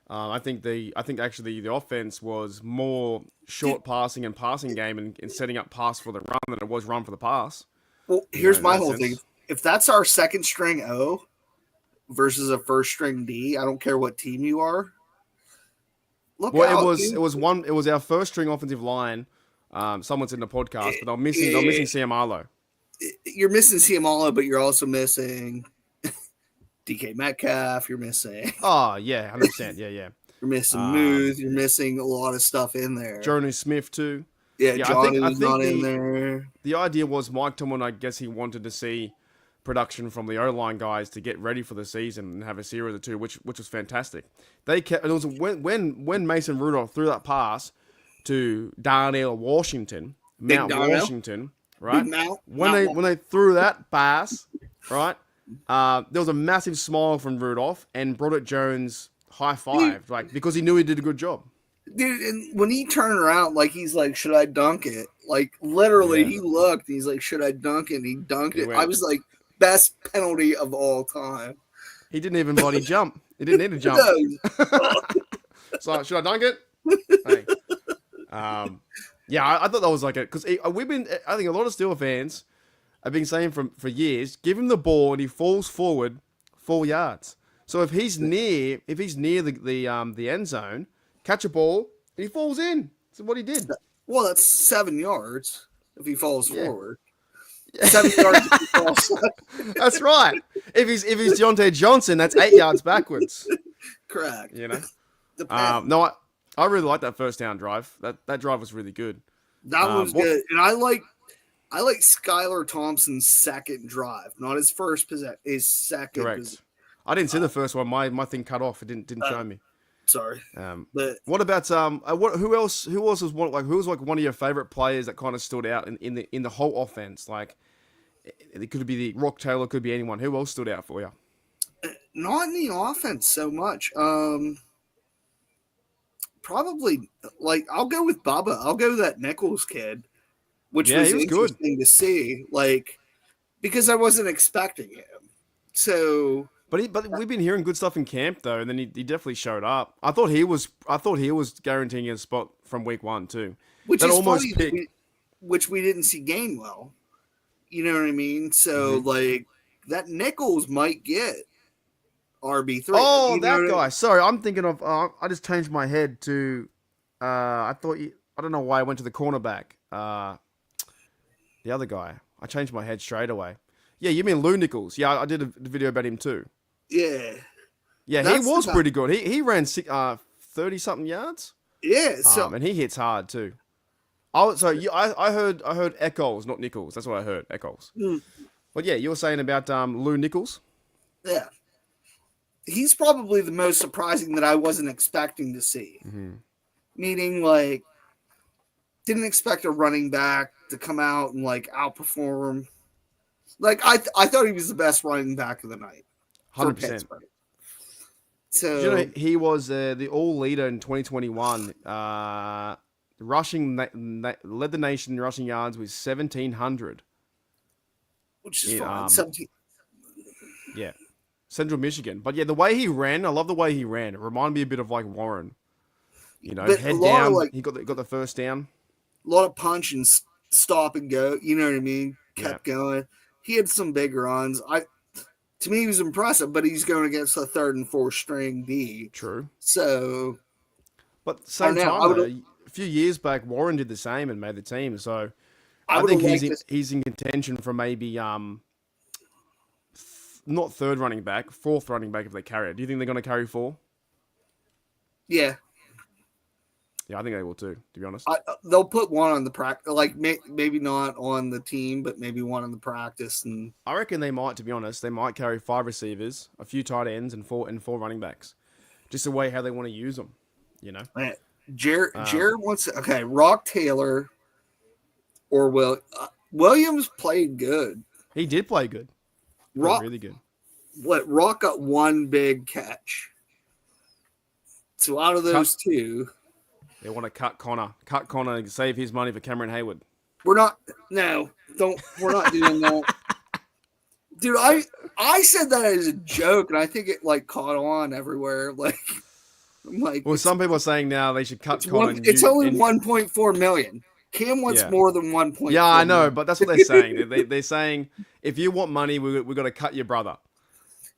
I think actually the offense was more short passing and passing game and setting up pass for the run than it was run for the pass. Well, here's my whole thing. If that's our second string O versus a first string D, I don't care what team you are. Look out, it was our first string offensive line. Someone's in the podcast, but I'm missing Ciamalo. You're missing Ciamalo, but you're also missing DK Metcalf. You're missing. Oh yeah, 100%. Yeah. You're missing Muth. You're missing a lot of stuff in there. Johnny Smith too. Yeah, Johnny was not in there. The idea was Mike Tomlin, I guess he wanted to see production from the O-line guys to get ready for the season and have a series or two, which was fantastic. They kept. It was when Mason Rudolph threw that pass to Darnell Washington, Mount Washington, right? When they threw that pass, right? There was a massive smile from Rudolph and Broderick Jones high-fived, like because he knew he did a good job. Dude, and when he turned around, like he's like, "Should I dunk it?" Like literally, he looked. And he's like, "Should I dunk it?" And he dunked it. I was like, best penalty of all time. He didn't even body jump. He didn't need to jump. So should I dunk it? Hey. Yeah, I thought that was like it because we've been. I think a lot of Steelers fans have been saying for years, give him the ball and he falls forward 4 yards. So if he's near the end zone, catch a ball and he falls in. That's what he did. Well, that's 7 yards if he falls forward. 7 yards if he falls. That's right. If he's Deontay Johnson, that's 8 yards backwards. Correct. You know. No, I really like that first down drive. That drive was really good. That was good, and I like Skylar Thompson's second drive, not his first possession, his second. Correct. I didn't see the first one. My thing cut off. It didn't show me. Sorry. But what about who else was one of your favorite players that kind of stood out in the whole offense? Like it could be the Rock Taylor, could be anyone. Who else stood out for you? Not in the offense so much. Probably like I'll go with Bubba. I'll go with that Nichols kid, which was interesting to see. Like because I wasn't expecting him. So. But we've been hearing good stuff in camp though, and then he definitely showed up. I thought he was guaranteeing a spot from week 1 too. Which is almost funny, which we didn't see Gainwell. You know what I mean? So like that Nichols might get RB3. Oh, that guy. Sorry, I'm thinking of. I just changed my head to. I don't know why I went to the cornerback. The other guy. I changed my head straight away. Yeah, you mean Lou Nichols? Yeah, I did a video about him too. Yeah. Yeah, he was pretty good. He ran 30-something yards. Yeah, so and he hits hard too. I heard Eccles, not Nichols. That's what I heard, Eccles. But yeah, you were saying about Lou Nichols. Yeah, he's probably the most surprising that I wasn't expecting to see. Meaning, like, didn't expect a running back to come out and like outperform. Like I thought he was the best running back of the night. 100%. So he was the all leader in 2021. Rushing led the nation in rushing yards with 1,700, which is fine. 17. Yeah, Central Michigan. But yeah, the way he ran, I love the way he ran. It reminded me a bit of like Warren. You know, head down. He got the first down. A lot of punch and stop and go. You know what I mean? Kept going. He had some big runs. To me, he was impressive, but he's going against a third and fourth string D. True. So, but same time, a few years back, Warren did the same and made the team. So, I think he's in contention for maybe not third running back, fourth running back if they carry it. Do you think they're going to carry 4? Yeah. Yeah, I think they will too, to be honest. They'll put one on the practice, like maybe not on the team, but maybe one on the practice. And I reckon they might, to be honest, they might carry 5 receivers, a few tight ends, and four running backs, just the way how they want to use them. You know, Man, Jared wants okay. Rock Taylor or Williams played good. he did play good. Played Rock really good. Rock got one big catch. So out of those two, They want to cut Connor and save his money for Cameron Hayward. we're not doing that. Dude, I said that as a joke, and I think it like caught on everywhere. Like, I'm like, Well, some people are saying now they should cut Connor. it's only 1.4 million. Cam wants more than 1.4. Yeah, I know, but that's what they're saying. They're saying if you want money, we're going to cut your brother.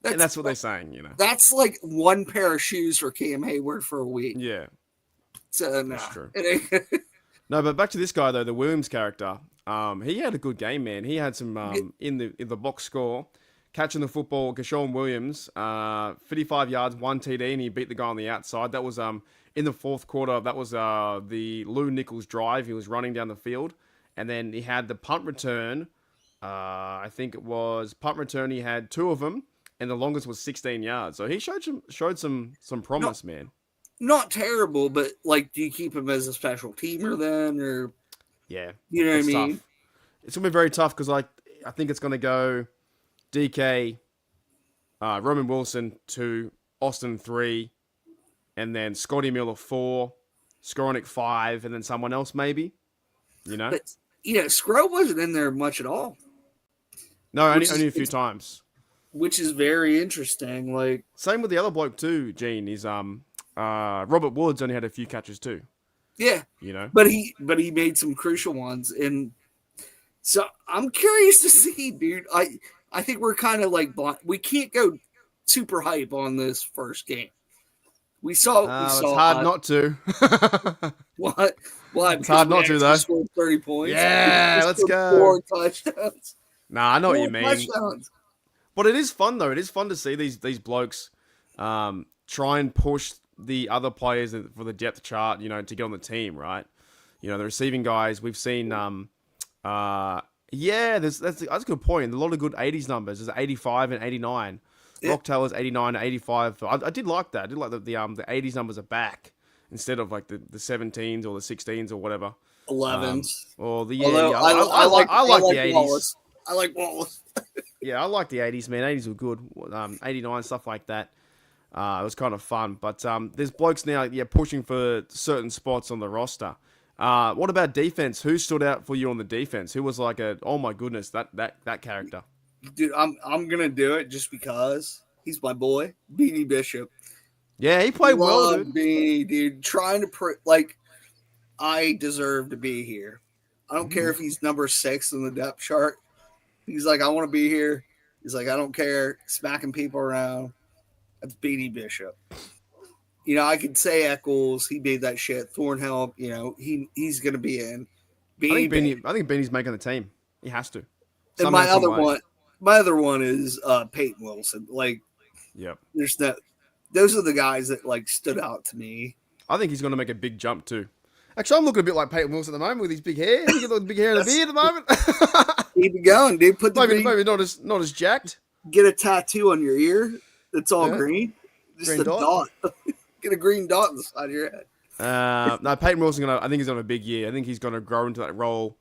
And that's what they're saying, you know. That's like one pair of shoes for Cam Hayward for a week. Yeah, So no, that's true. it ain't. No, but back to this guy though, the Williams character. He had a good game, man. He had some in the box score, catching the football. Gashawn Williams, 55 yards, 1 TD, and he beat the guy on the outside. That was in the fourth quarter. That was the Lou Nichols drive. He was running down the field, and then he had the punt return. I think it was punt return. He had 2 of them, and the longest was 16 yards. So he showed some promise, man. Not terrible, but like, do you keep him as a special teamer then, or Yeah, you know what I it's mean? tough. It's gonna be very tough because I think it's gonna go DK, Roman Wilson 2, Austin 3, and then Scotty Miller 4, Skoronik 5, and then someone else maybe. You know, But Scrub wasn't in there much at all, no, which only is- a few times. which is very interesting. Like, Same with the other bloke too. Gene is Robert Woods only had a few catches too. yeah, You know, but he made some crucial ones, and so I'm curious to see, dude. I think we're kind of like blind. We can't go super hype on this first game. We saw. it's hard not to. What? It's hard not to, though. Scored 30 points. Yeah, We let's scored go. 4 touchdowns. Nah, I know what 4 you mean. touchdowns. But it is fun though. It is fun to see these blokes try and push the other players for the depth chart, you know, to get on the team, right? You know, the receiving guys. We've seen that's a good point. A lot of good 80s numbers. There's 85 and 89. Yeah. Rock Taylor's 89 and 85. I did like that. I did like the 80s numbers are back instead of like the 17s or the 16s or whatever. 11s. Or the Although I like the 80s. Wallace. I like Wallace. Yeah, I like the 80s, man. 80s were good. 89, stuff like that. It was kind of fun. But there's blokes now, pushing for certain spots on the roster. What about defense? Who stood out for you on the defense? Who was like oh my goodness, that character? Dude, I'm gonna do it just because he's my boy, Beanie Bishop. Yeah, he played well, Love dude. Beanie, dude. Trying to like, I deserve to be here. I don't care if he's number 6 in the depth chart. He's like, I want to be here. He's like, I don't care. Smacking people around. That's Beanie Bishop. You know, I could say Eccles. He made that shit. Thornhill, you know, he's gonna be in. I think Beanie's making the team. He has to. And my other one is Peyton Wilson. Like, Yep. those are the guys that like stood out to me. I think he's going to make a big jump too. Actually, I'm looking a bit like Peyton Wilson at the moment with his big hair. He got the big hair and a beard at the moment. Keep it going, dude. Put the maybe not as jacked. get a tattoo on your ear that's all Yeah. green. Just Green a dot. dot. Get a green dot on the side of your head. No, Peyton Wilson. I think he's on a big year. I think he's going to grow into that role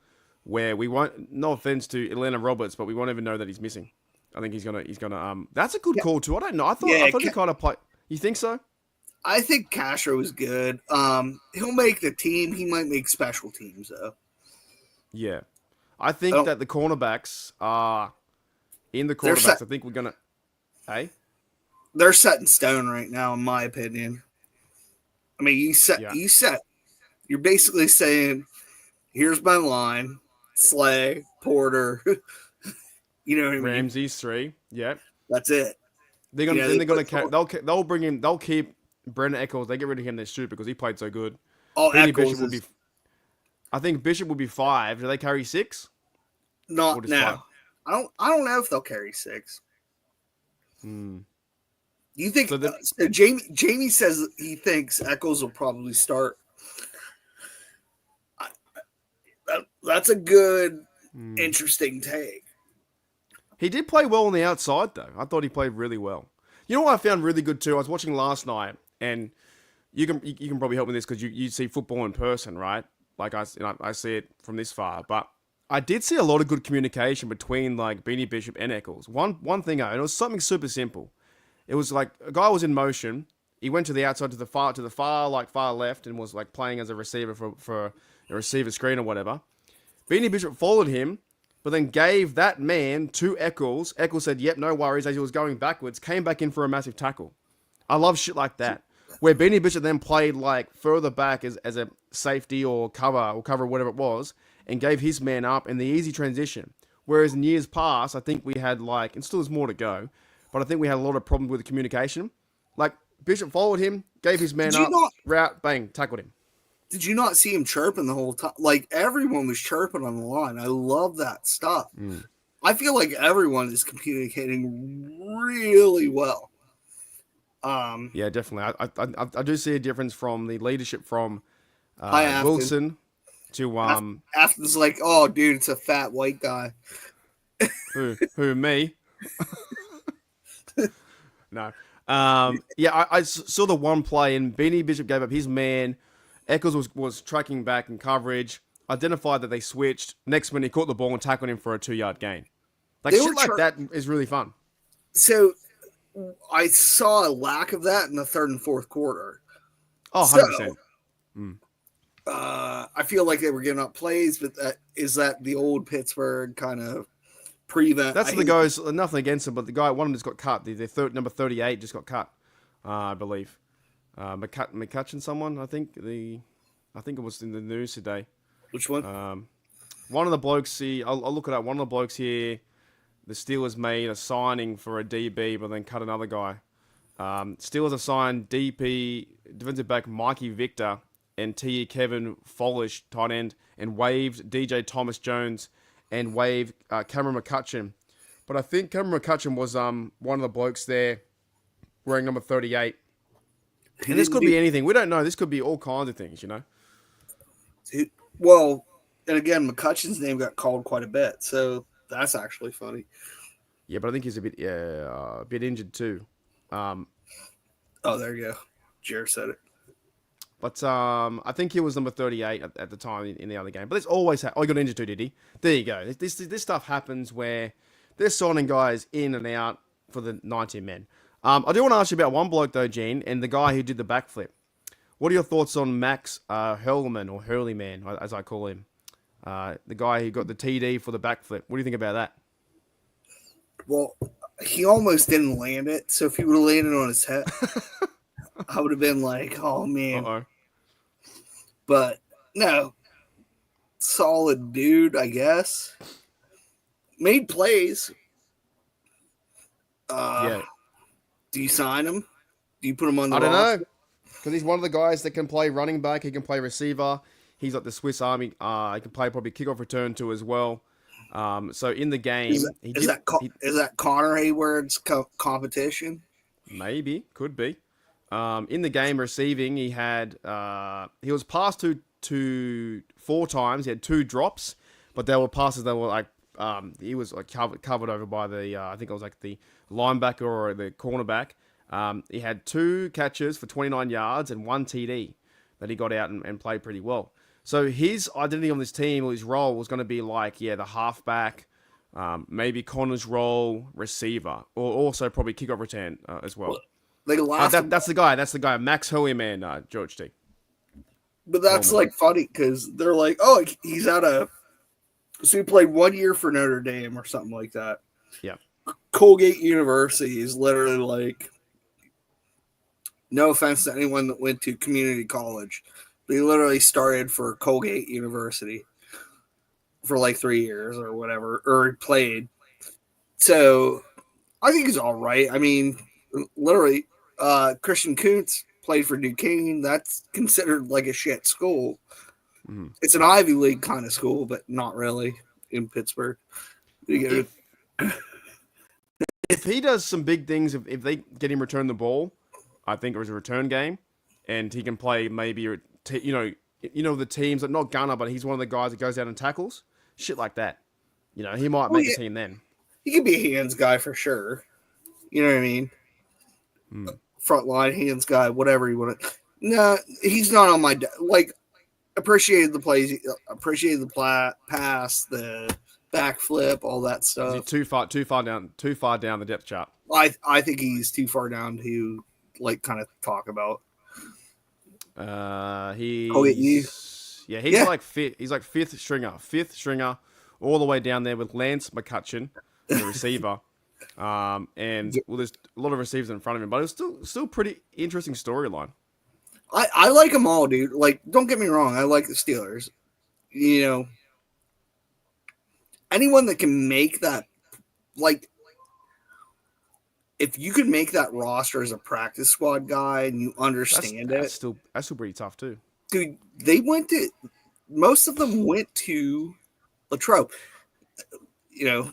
where we won't. No offense to Atlanta Roberts, but we won't even know that he's missing. I think he's gonna. That's a good call too. I don't know. I thought he kind of played. You think so? I think Castro is good. He'll make the team. He might make special teams though. Yeah, I think that the cornerbacks are in the quarterbacks. I think we're gonna. Hey, they're set in stone right now, in my opinion. I mean, you set. You're basically saying, "Here's my line: Slay, Porter." You know what I mean? Ramsey's 3. Yeah, That's it. they're gonna. Yeah, then they they're gonna. put They'll bring him. They'll keep Brendan Eccles. They get rid of him. They shoot because he played so good. Oh, Benny Eccles Bishop will be. I think Bishop will be 5. Do they carry 6? not Or just now. I don't know if they'll carry 6. Hmm. You think So Jamie says he thinks Eccles will probably start. That's a good, interesting take. He did play well on the outside, though. I thought he played really well. You know what I found really good, too? I was watching last night, and you can probably help with this because you see football in person, right? Like I see it from this far, but I did see a lot of good communication between like Beanie Bishop and Eccles. One thing, and it was something super simple. It was like a guy was in motion. He went to the outside to the far left and was like playing as a receiver for a receiver screen or whatever. Beanie Bishop followed him, but then gave that man to Eccles. Eccles said, "Yep, no worries." As he was going backwards, came back in for a massive tackle. I love shit like that, where Beanie Bishop then played like further back as a safety or cover whatever it was, and gave his man up in the easy transition. Whereas in years past, I think we had like, and still there's more to go, but I think we had a lot of problems with the communication. Like Bishop followed him, gave his man up, route, bang, tackled him. Did you not see him chirping the whole time? Like everyone was chirping on the line. I love that stuff. I feel like everyone is communicating really well. Yeah, definitely. I do see a difference from the leadership from Afton. Wilson to Afton's like, oh, dude, it's a fat white guy. who me? No. Yeah, I saw the one play and Beanie Bishop gave up his man. Eccles was tracking back in coverage, identified that they switched. Next minute, he caught the ball and tackled him for a 2-yard gain. Like, shit like that is really fun. So, I saw a lack of that in the third and fourth quarter. Oh, 100%. I feel like they were giving up plays, but is that the old Pittsburgh kind of prevent? That's the guys, nothing against him, but the guy, one of them just got cut. The number 38 just got cut, I believe. McCutcheon, someone, I think it was in the news today. Which one? One of the blokes here, I'll look it up. One of the blokes here, the Steelers made a signing for a DB, but then cut another guy. Steelers assigned DP, defensive back Mikey Victor, and TE Kevin Folish, tight end, and waived DJ Thomas Jones, and waived Cameron McCutcheon. But I think Cameron McCutcheon was one of the blokes there wearing number 38. And this could be anything. We don't know. This could be all kinds of things, you know? Well, and again, McCutcheon's name got called quite a bit, so that's actually funny. Yeah, but I think he's a bit injured too. Oh, there you go. Jared said it. But I think he was number 38 at the time in the other game. But it's always he got injured too, did he? There you go. This stuff happens where they're signing guys in and out for the 19 men. I do want to ask you about one bloke, though, Gene, and the guy who did the backflip. What are your thoughts on Max Hurleyman, or Hurleyman, as I call him? The guy who got the TD for the backflip. What do you think about that? Well, he almost didn't land it, so if he would have landed on his head, I would have been like, oh, man. Uh-oh. But, no. Solid dude, I guess. Made plays. Yeah. Do you sign him? Do you put him on the roster? roster? I don't know. Because he's one of the guys that can play running back. He can play receiver. He's like the Swiss Army. He can play probably kickoff return too as well. So in the game... Is that Connor Hayward's competition? Maybe. Could be. In the game receiving, he had... he was passed to 4 times. He had 2 drops. But there were passes that were like... he was like covered over by the... I think it was like the linebacker or the cornerback. He had 2 catches for 29 yards and 1 TD that he got out and played pretty well. So his identity on this team, or his role, was going to be like, the halfback, maybe Connor's role, receiver, or also probably kickoff return as well. That's the guy. That's the guy. Max Hurleyman, George T. But that's like funny because they're like, oh, he's out of... So he played 1 year for Notre Dame or something like that. Yeah. Colgate University is literally like, no offense to anyone that went to community college, but he literally started for Colgate University for like 3 years or whatever, or he played. So I think he's all right. I mean, literally, Christian Kuntz played for Duquesne. That's considered like a shit school. Mm-hmm. It's an Ivy League kind of school, but not really in Pittsburgh. If he does some big things, if they get him return the ball, I think it was a return game, and he can play maybe, the teams that not Gunner, but he's one of the guys that goes out and tackles, shit like that. He might make a team then. He could be a hands guy for sure. You know what I mean? Front line hands guy, whatever you want to. No, he's not on my like. Appreciated the plays, appreciated the pass, the backflip, all that Is he stuff. too far down the depth chart? I think he's too far down to like kind of talk about. He's like fifth. He's like fifth stringer, all the way down there with Lance McCutcheon, the receiver. And well, there's a lot of receivers in front of him, but it's still pretty interesting storyline. I like them all, dude. Like, don't get me wrong, I like the Steelers. You know, anyone that can make that, like, if you can make that roster as a practice squad guy and you understand that's still pretty tough too. Dude, most of them went to Latrobe. You know,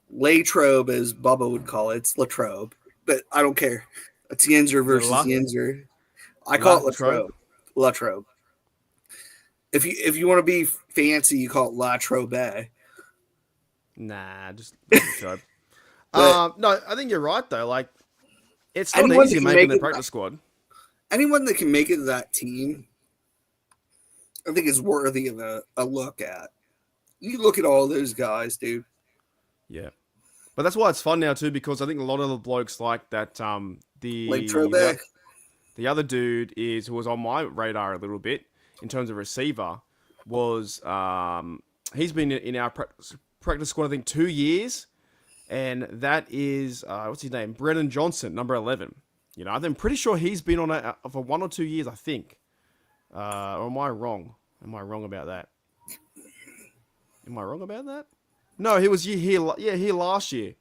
Latrobe, as Bubba would call it. It's Latrobe, but I don't care. It's Yinzer versus Yinzer. I call it Latrobe. Latrobe. If you want to be fancy, you call it Latrobe. Nah, just Latrobe. No, I think you're right though. Like, it's not easy making the practice squad. Anyone that can make it to that team, I think is worthy of a look at. You look at all those guys, dude. Yeah, but that's why it's fun now too, because I think a lot of the blokes like that. The other dude who was on my radar a little bit in terms of receiver was he's been in our practice squad I think 2 years, and that is what's his name? Brennan Johnson, number 11. You know, I'm pretty sure he's been on it for 1 or 2 years, I think. Or am I wrong? Am I wrong about that? No, he was here last year.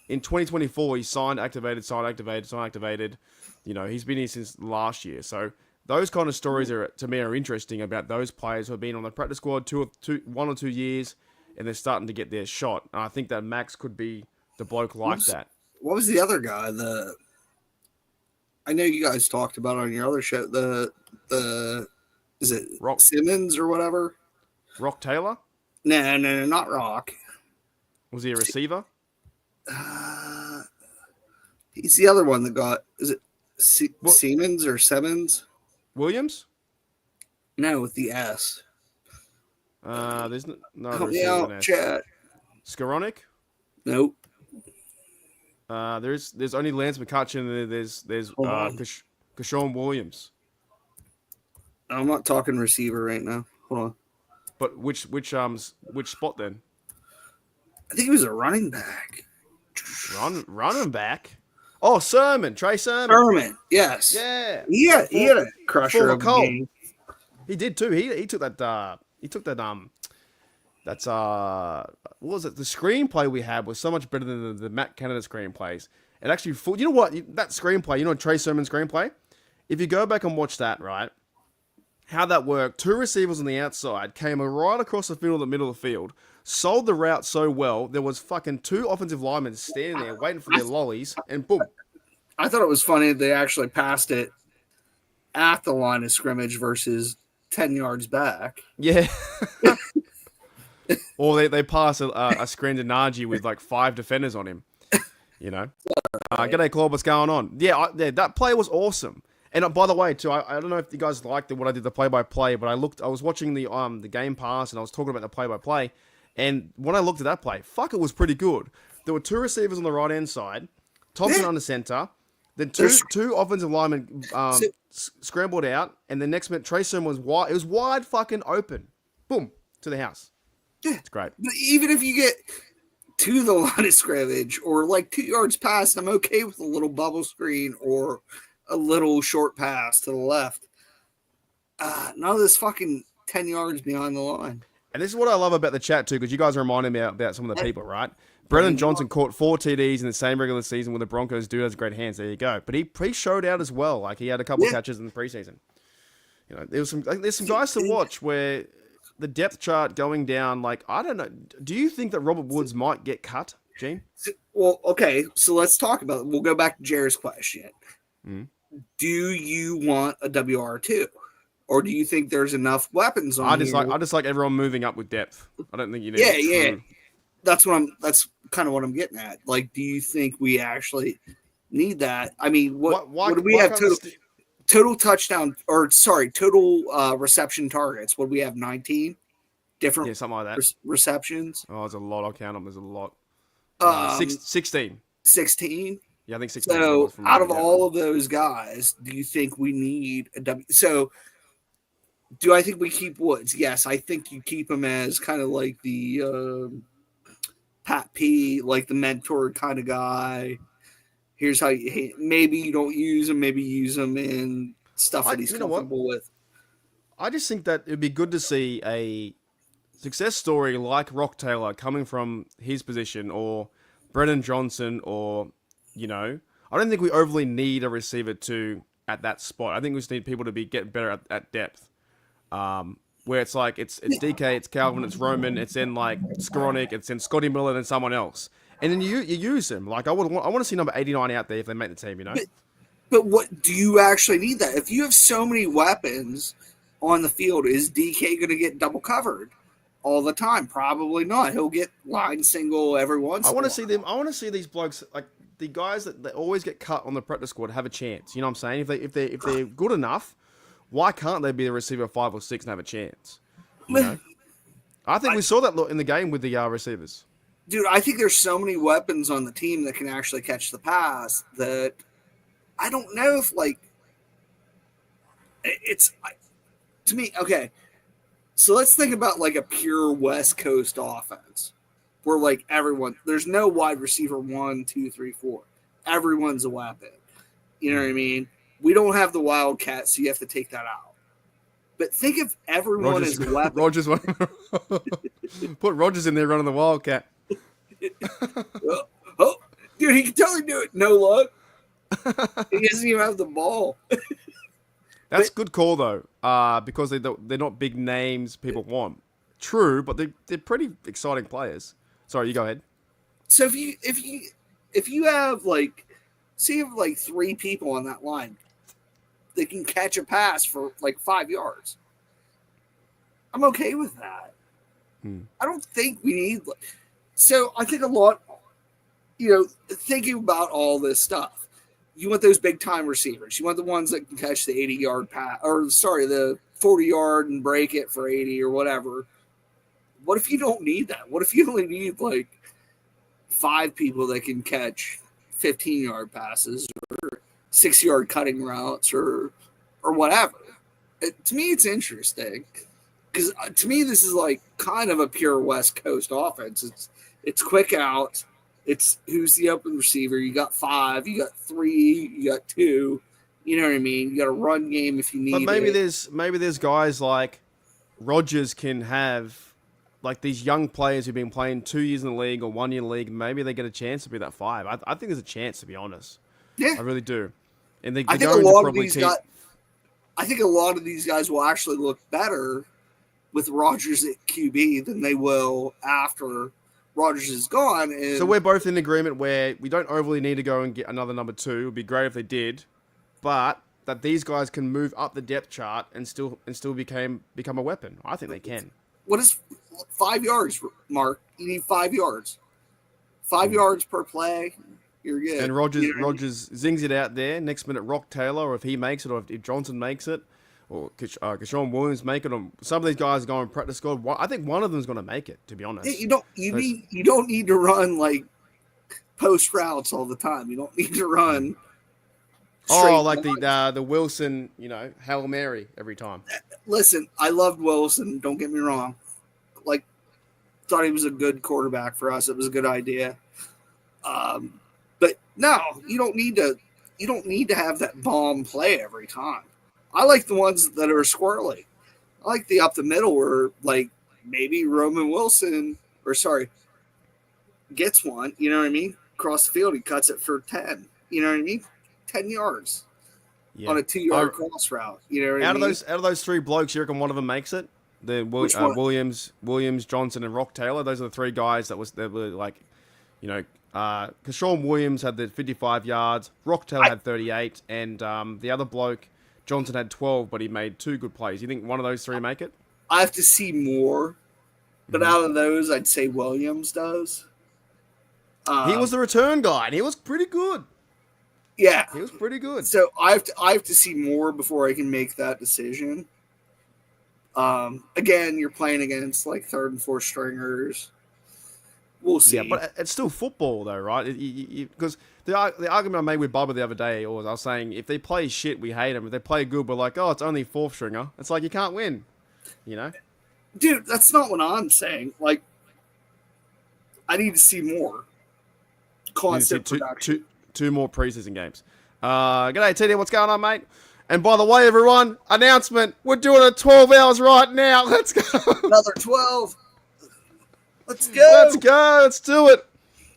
In 2024, he signed, activated. You know, he's been here since last year. So those kind of stories to me are interesting about those players who have been on the practice squad 1 or 2 years, and they're starting to get their shot. And I think that Max could be the bloke like that. What was the other guy? I know you guys talked about it on your other show. Is it Rock Simmons or whatever? Rock Taylor? No, not Rock. Was he a receiver? He's the other one that got. Is it Siemens or Simmons? Williams? No, with the S. There's no Help me receiver out, in chat. Skowronek? Nope. There's only Lance McCutcheon, and there's Keshawn Williams. I'm not talking receiver right now. Hold on. But which spot then? I think he was a running back. Running back? Oh, Trey Sermon. Sermon, yes. Yeah. He had a crusher of a game. He did too. He took that. That's what was it? The screenplay we had was so much better than the Matt Canada screenplays. It actually, you know what? That screenplay, Trey Sermon's screenplay. If you go back and watch that, right, how that worked, 2 receivers on the outside came right across the field, the middle of the field, sold the route so well, there was fucking 2 offensive linemen standing there waiting for their lollies, and boom. I thought it was funny they actually passed it at the line of scrimmage versus 10 yards back. Yeah. Or they pass a screen to Najee with like 5 defenders on him. G'day, Claude, what's going on? Yeah, that play was awesome. And by the way, too, I don't know if you guys liked what I did the play-by-play, but I was watching the Game Pass and I was talking about the play-by-play, and when I looked at that play, it was pretty good. There were 2 receivers on the right-hand side, Thompson under center, then two offensive linemen scrambled out, and the next minute Trey Sermon was wide. It was wide fucking open. Boom, to the house. Yeah. It's great. But even if you get to the line of scrimmage or like 2 yards past, I'm okay with a little bubble screen or a little short pass to the left. None of this fucking 10 yards behind the line. And this is what I love about the chat too, because you guys are reminding me about some of the people, right? Brennan Johnson caught 4 TDs in the same regular season with the Broncos. Dude has great hands. There you go. But he showed out as well. Like, he had a couple of catches in the preseason. There's some guys to watch where the depth chart going down. Like, I don't know. Do you think that Robert Woods might get cut, Gene? Well, okay. So let's talk about it. We'll go back to Jared's question. Do you want a WR2? Or do you think there's enough weapons on here? I just like everyone moving up with depth. I don't think you need Yeah. That's kind of what I'm getting at. Like, do you think we actually need that? I mean, what do we have total? total touchdown, or sorry, total reception targets. What do we have? 19 different Yeah, something like that. receptions. Oh, there's a lot. I'll count them. There's a lot. Um, 16. 16. Yeah, I think 16. it So was from out of memory, yeah. all of those guys, do you think we need a W? So do I think we keep Woods? Yes, I think you keep him as kind of like the Pat P, like the mentor kind of guy. Here's how you maybe you don't use him, maybe use him in stuff that he's You know what? comfortable with. I just think that it'd be good to see a success story like Rock Taylor coming from his position, or Brennan Johnson, or, you know, I don't think we overly need a receiver at that spot. I think we just need people to get better at depth. Where it's like it's DK, it's Calvin, it's Roman, it's then like Skowronek, it's then Scotty Miller, then someone else, and then you use them. Like I want to see number 89 out there if they make the team. You know. But what do you actually need that? If you have so many weapons on the field, is DK going to get double covered all the time? Probably not. He'll get line single every once. I want to in a see while. them. I want to see these blokes, like the guys that always get cut on the practice squad, have a chance. You know what I'm saying? If they're good enough, why can't they be the receiver 5 or 6 and have a chance? You know? I think we saw that in the game with the receivers. Dude, I think there's so many weapons on the team that can actually catch the pass that I don't know if, like, it's to me. Okay, so let's think about like a pure West Coast offense where like there's no wide receiver 1, 2, 3, 4. Everyone's a weapon. You know what I mean? We don't have the Wildcats, so you have to take that out. But think if everyone is a weapon. Rogers put Rogers in there running the Wildcat. Oh, dude, he can totally do it. No luck. He doesn't even have the ball. That's good call though, because they're not big names people want. True, but they're pretty exciting players. Sorry, you go ahead. So if you have like, say you have like 3 people on that line, they can catch a pass for like 5 yards. I'm okay with that. I don't think we need. So I think a lot, thinking about all this stuff, you want those big time receivers. You want the ones that can catch the 80-yard pass, the 40-yard and break it for 80 or whatever. What if you don't need that? What if you only need like 5 people that can catch 15-yard passes or 6-yard cutting routes or whatever? To me, it's interesting because to me, this is like kind of a pure West Coast offense. It's quick out. It's who's the open receiver. You got 5, you got 3, you got 2. You know what I mean? You got a run game if you need. But maybe there's guys like Rogers can have, like these young players who've been playing 2 years in the league or 1 year in the league. Maybe they get a chance to be that 5. I think there's a chance, to be honest. Yeah, I really do. And I think a lot of these guys. I think a lot of these guys will actually look better with Rodgers at QB than they will after Rodgers is gone. And so we're both in agreement where we don't overly need to go and get another number 2. It would be great if they did, but that these guys can move up the depth chart and still become a weapon. I think they can. what is 5 yards, Mark? You need 5 yards. 5 yards per play. You're good. And Rogers zings it out there. Next minute, Rock Taylor, or if he makes it, or if Johnson makes it, or Keshawn Williams make it, or some of these guys are going practice squad. I think one of them is going to make it, to be honest. Yeah, you don't need to run like post routes all the time. You don't need to run. Like the Wilson, Hail Mary every time. Listen, I loved Wilson. Don't get me wrong. Like, thought he was a good quarterback for us. It was a good idea. But no, you don't need to. You don't need to have that bomb play every time. I like the ones that are squirrely. I like the up the middle where, like, maybe Roman Wilson, gets one. You know what I mean? Across the field, he cuts it for 10. You know what I mean? 10 yards on a 2-yard cross route. You know what I mean? Out of those 3 blokes, you reckon one of them makes it? Williams, Johnson, and Rock Taylor. Those are the 3 guys that were like, Keshawn Williams had the 55 yards, Rock Taylor had 38, and the other bloke, Johnson, had 12, but he made 2 good plays. You think one of those 3 make it? I have to see more, but out of those, I'd say Williams does. He was the return guy, and he was pretty good. Yeah. He was pretty good. So I have to see more before I can make that decision. Again, you're playing against like third and fourth stringers. We'll see. Yeah, but it's still football, though, right? Because the argument I made with Bubba the other day was I was saying if they play shit, we hate them. If they play good, we're like, oh, it's only fourth stringer. It's like you can't win, you know? Dude, that's not what I'm saying. Like, I need to see more constant production. Two more preseason games. G'day, TD. What's going on, mate? And by the way, everyone, announcement. We're doing it 12 hours right now. Let's go. Another 12. Let's go. Let's go. Let's do it.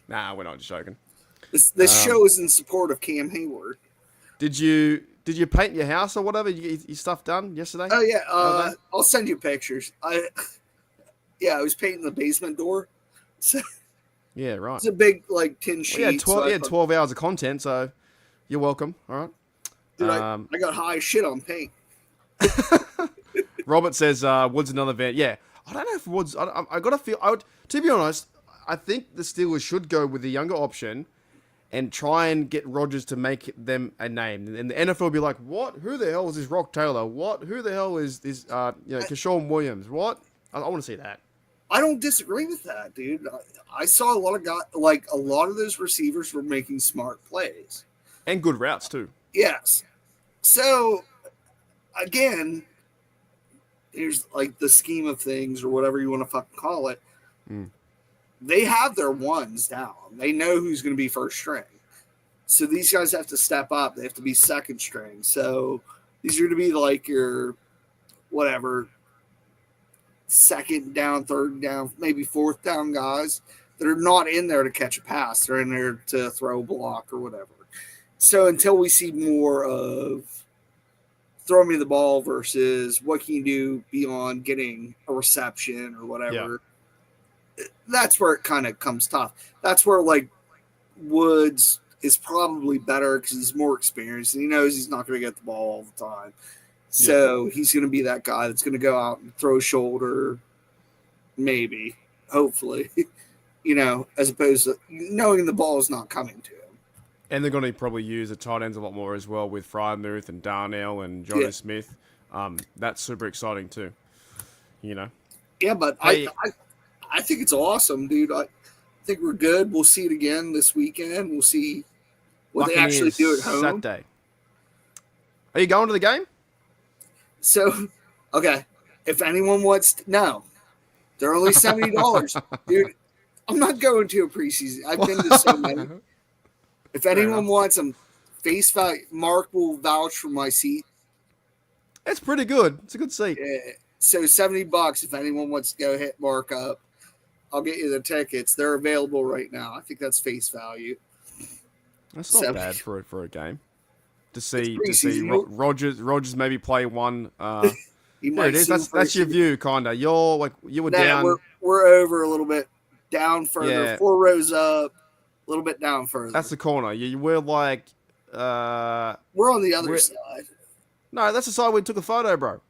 Nah, we're not just joking. This show is in support of Cam Hayward. Did you paint your house or whatever? You get your stuff done yesterday? Oh, yeah. I'll send you pictures. I was painting the basement door. So Yeah, right. it's a big, like, tin sheet. Well, yeah, 12 hours of content, so you're welcome. All right. Dude, I got high shit on paint. Robert says Woods another van. Yeah, I don't know if Woods. I got to feel. To be honest, I think the Steelers should go with the younger option and try and get Rodgers to make them a name. And the NFL will be like, what? Who the hell is this Rock Taylor? What? Who the hell is this? Keshawn Williams? What? I want to see that. I don't disagree with that, dude. I saw a lot of guys, like a lot of those receivers were making smart plays and good routes too. Yes. So again, here's like the scheme of things or whatever you want to fucking call it. They have their ones down. They know who's going to be first string. So these guys have to step up. They have to be second string. So these are going to be like your whatever second down, third down, maybe fourth down guys that are not in there to catch a pass. They're in there to throw a block or whatever. So until we see more of throw me the ball versus what can you do beyond getting a reception or whatever, that's where it kind of comes tough. That's where like Woods is probably better because he's more experienced and he knows he's not going to get the ball all the time. So he's going to be that guy that's going to go out and throw shoulder, maybe, hopefully, as opposed to knowing the ball is not coming to him. And they're going to probably use the tight ends a lot more as well with Frymuth and Darnell and Jonas Smith. That's super exciting too, Yeah, but I think it's awesome, dude. I think we're good. We'll see it again this weekend. We'll see what they actually do at home. Saturday. Are you going to the game? So, okay, if anyone wants no, they're only $70. Dude, I'm not going to a preseason. I've been to so many. If anyone wants them, face value, Mark will vouch for my seat. It's pretty good. It's a good seat. So $70 if anyone wants to go hit Mark up. I'll get you the tickets. They're available right now. I think that's face value. That's not bad for a game. To see Rodgers maybe play one. There it is. That's your view, kinda. You were down. We're over a little bit, down further. 4 rows up, a little bit down further. That's the corner. You were like. We're on the other side. No, that's the side we took a photo, bro.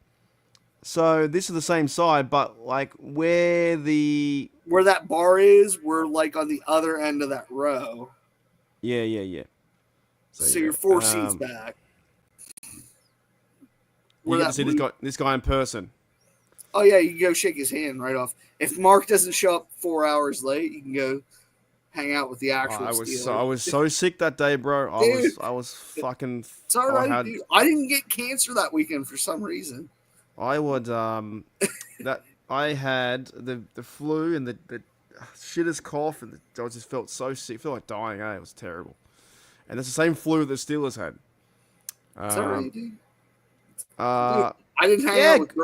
So this is the same side, but like where that bar is, we're like on the other end of that row. Yeah. So you're 4 seats back. You get to see this guy in person. Oh yeah, you can go shake his hand right off. If Mark doesn't show up 4 hours late, you can go hang out with the actual Steelers. I was so sick that day, bro. I was fucking. It's all right, dude. I didn't get cancer that weekend for some reason. I would I had the flu and the shittest cough and I just felt so sick. I felt like dying. It was terrible. And it's the same flu the Steelers had. It's all right, dude. I didn't hang out with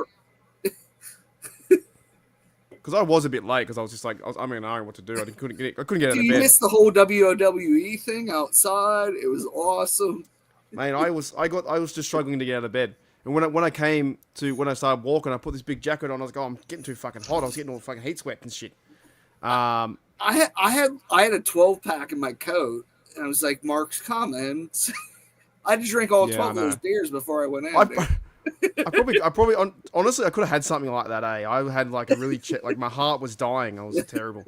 because I was a bit late because I was just like I don't know what to do. I couldn't get out of bed. You missed the whole WWE thing outside. It was awesome. Man, I was just struggling to get out of bed. And when I started walking, I put this big jacket on. I was like, I'm getting too fucking hot. I was getting all fucking heat sweat and shit. I had a 12-pack in my coat, and I was like, Mark's coming. I had to drink all 12 of those beers before I went in. I probably honestly I could have had something like that. I had like a really like my heart was dying. I was terrible.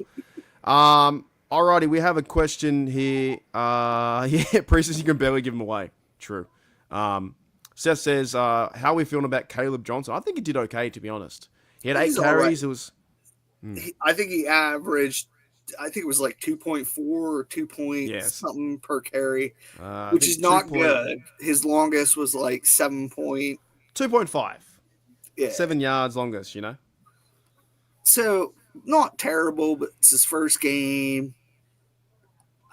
Alrighty, we have a question here. Yeah, Priestess, you can barely give him away. True. Seth says, how are we feeling about Caleb Johnson? I think he did okay, to be honest. He had 8 He's all carries. right. It was I think he averaged, I think it was like 2.4 or 2 point Yes. something per carry, I which think is not 2 good. His longest was like 7 point. 2.5. Yeah. 7 yards longest, you know? So not terrible, but it's his first game.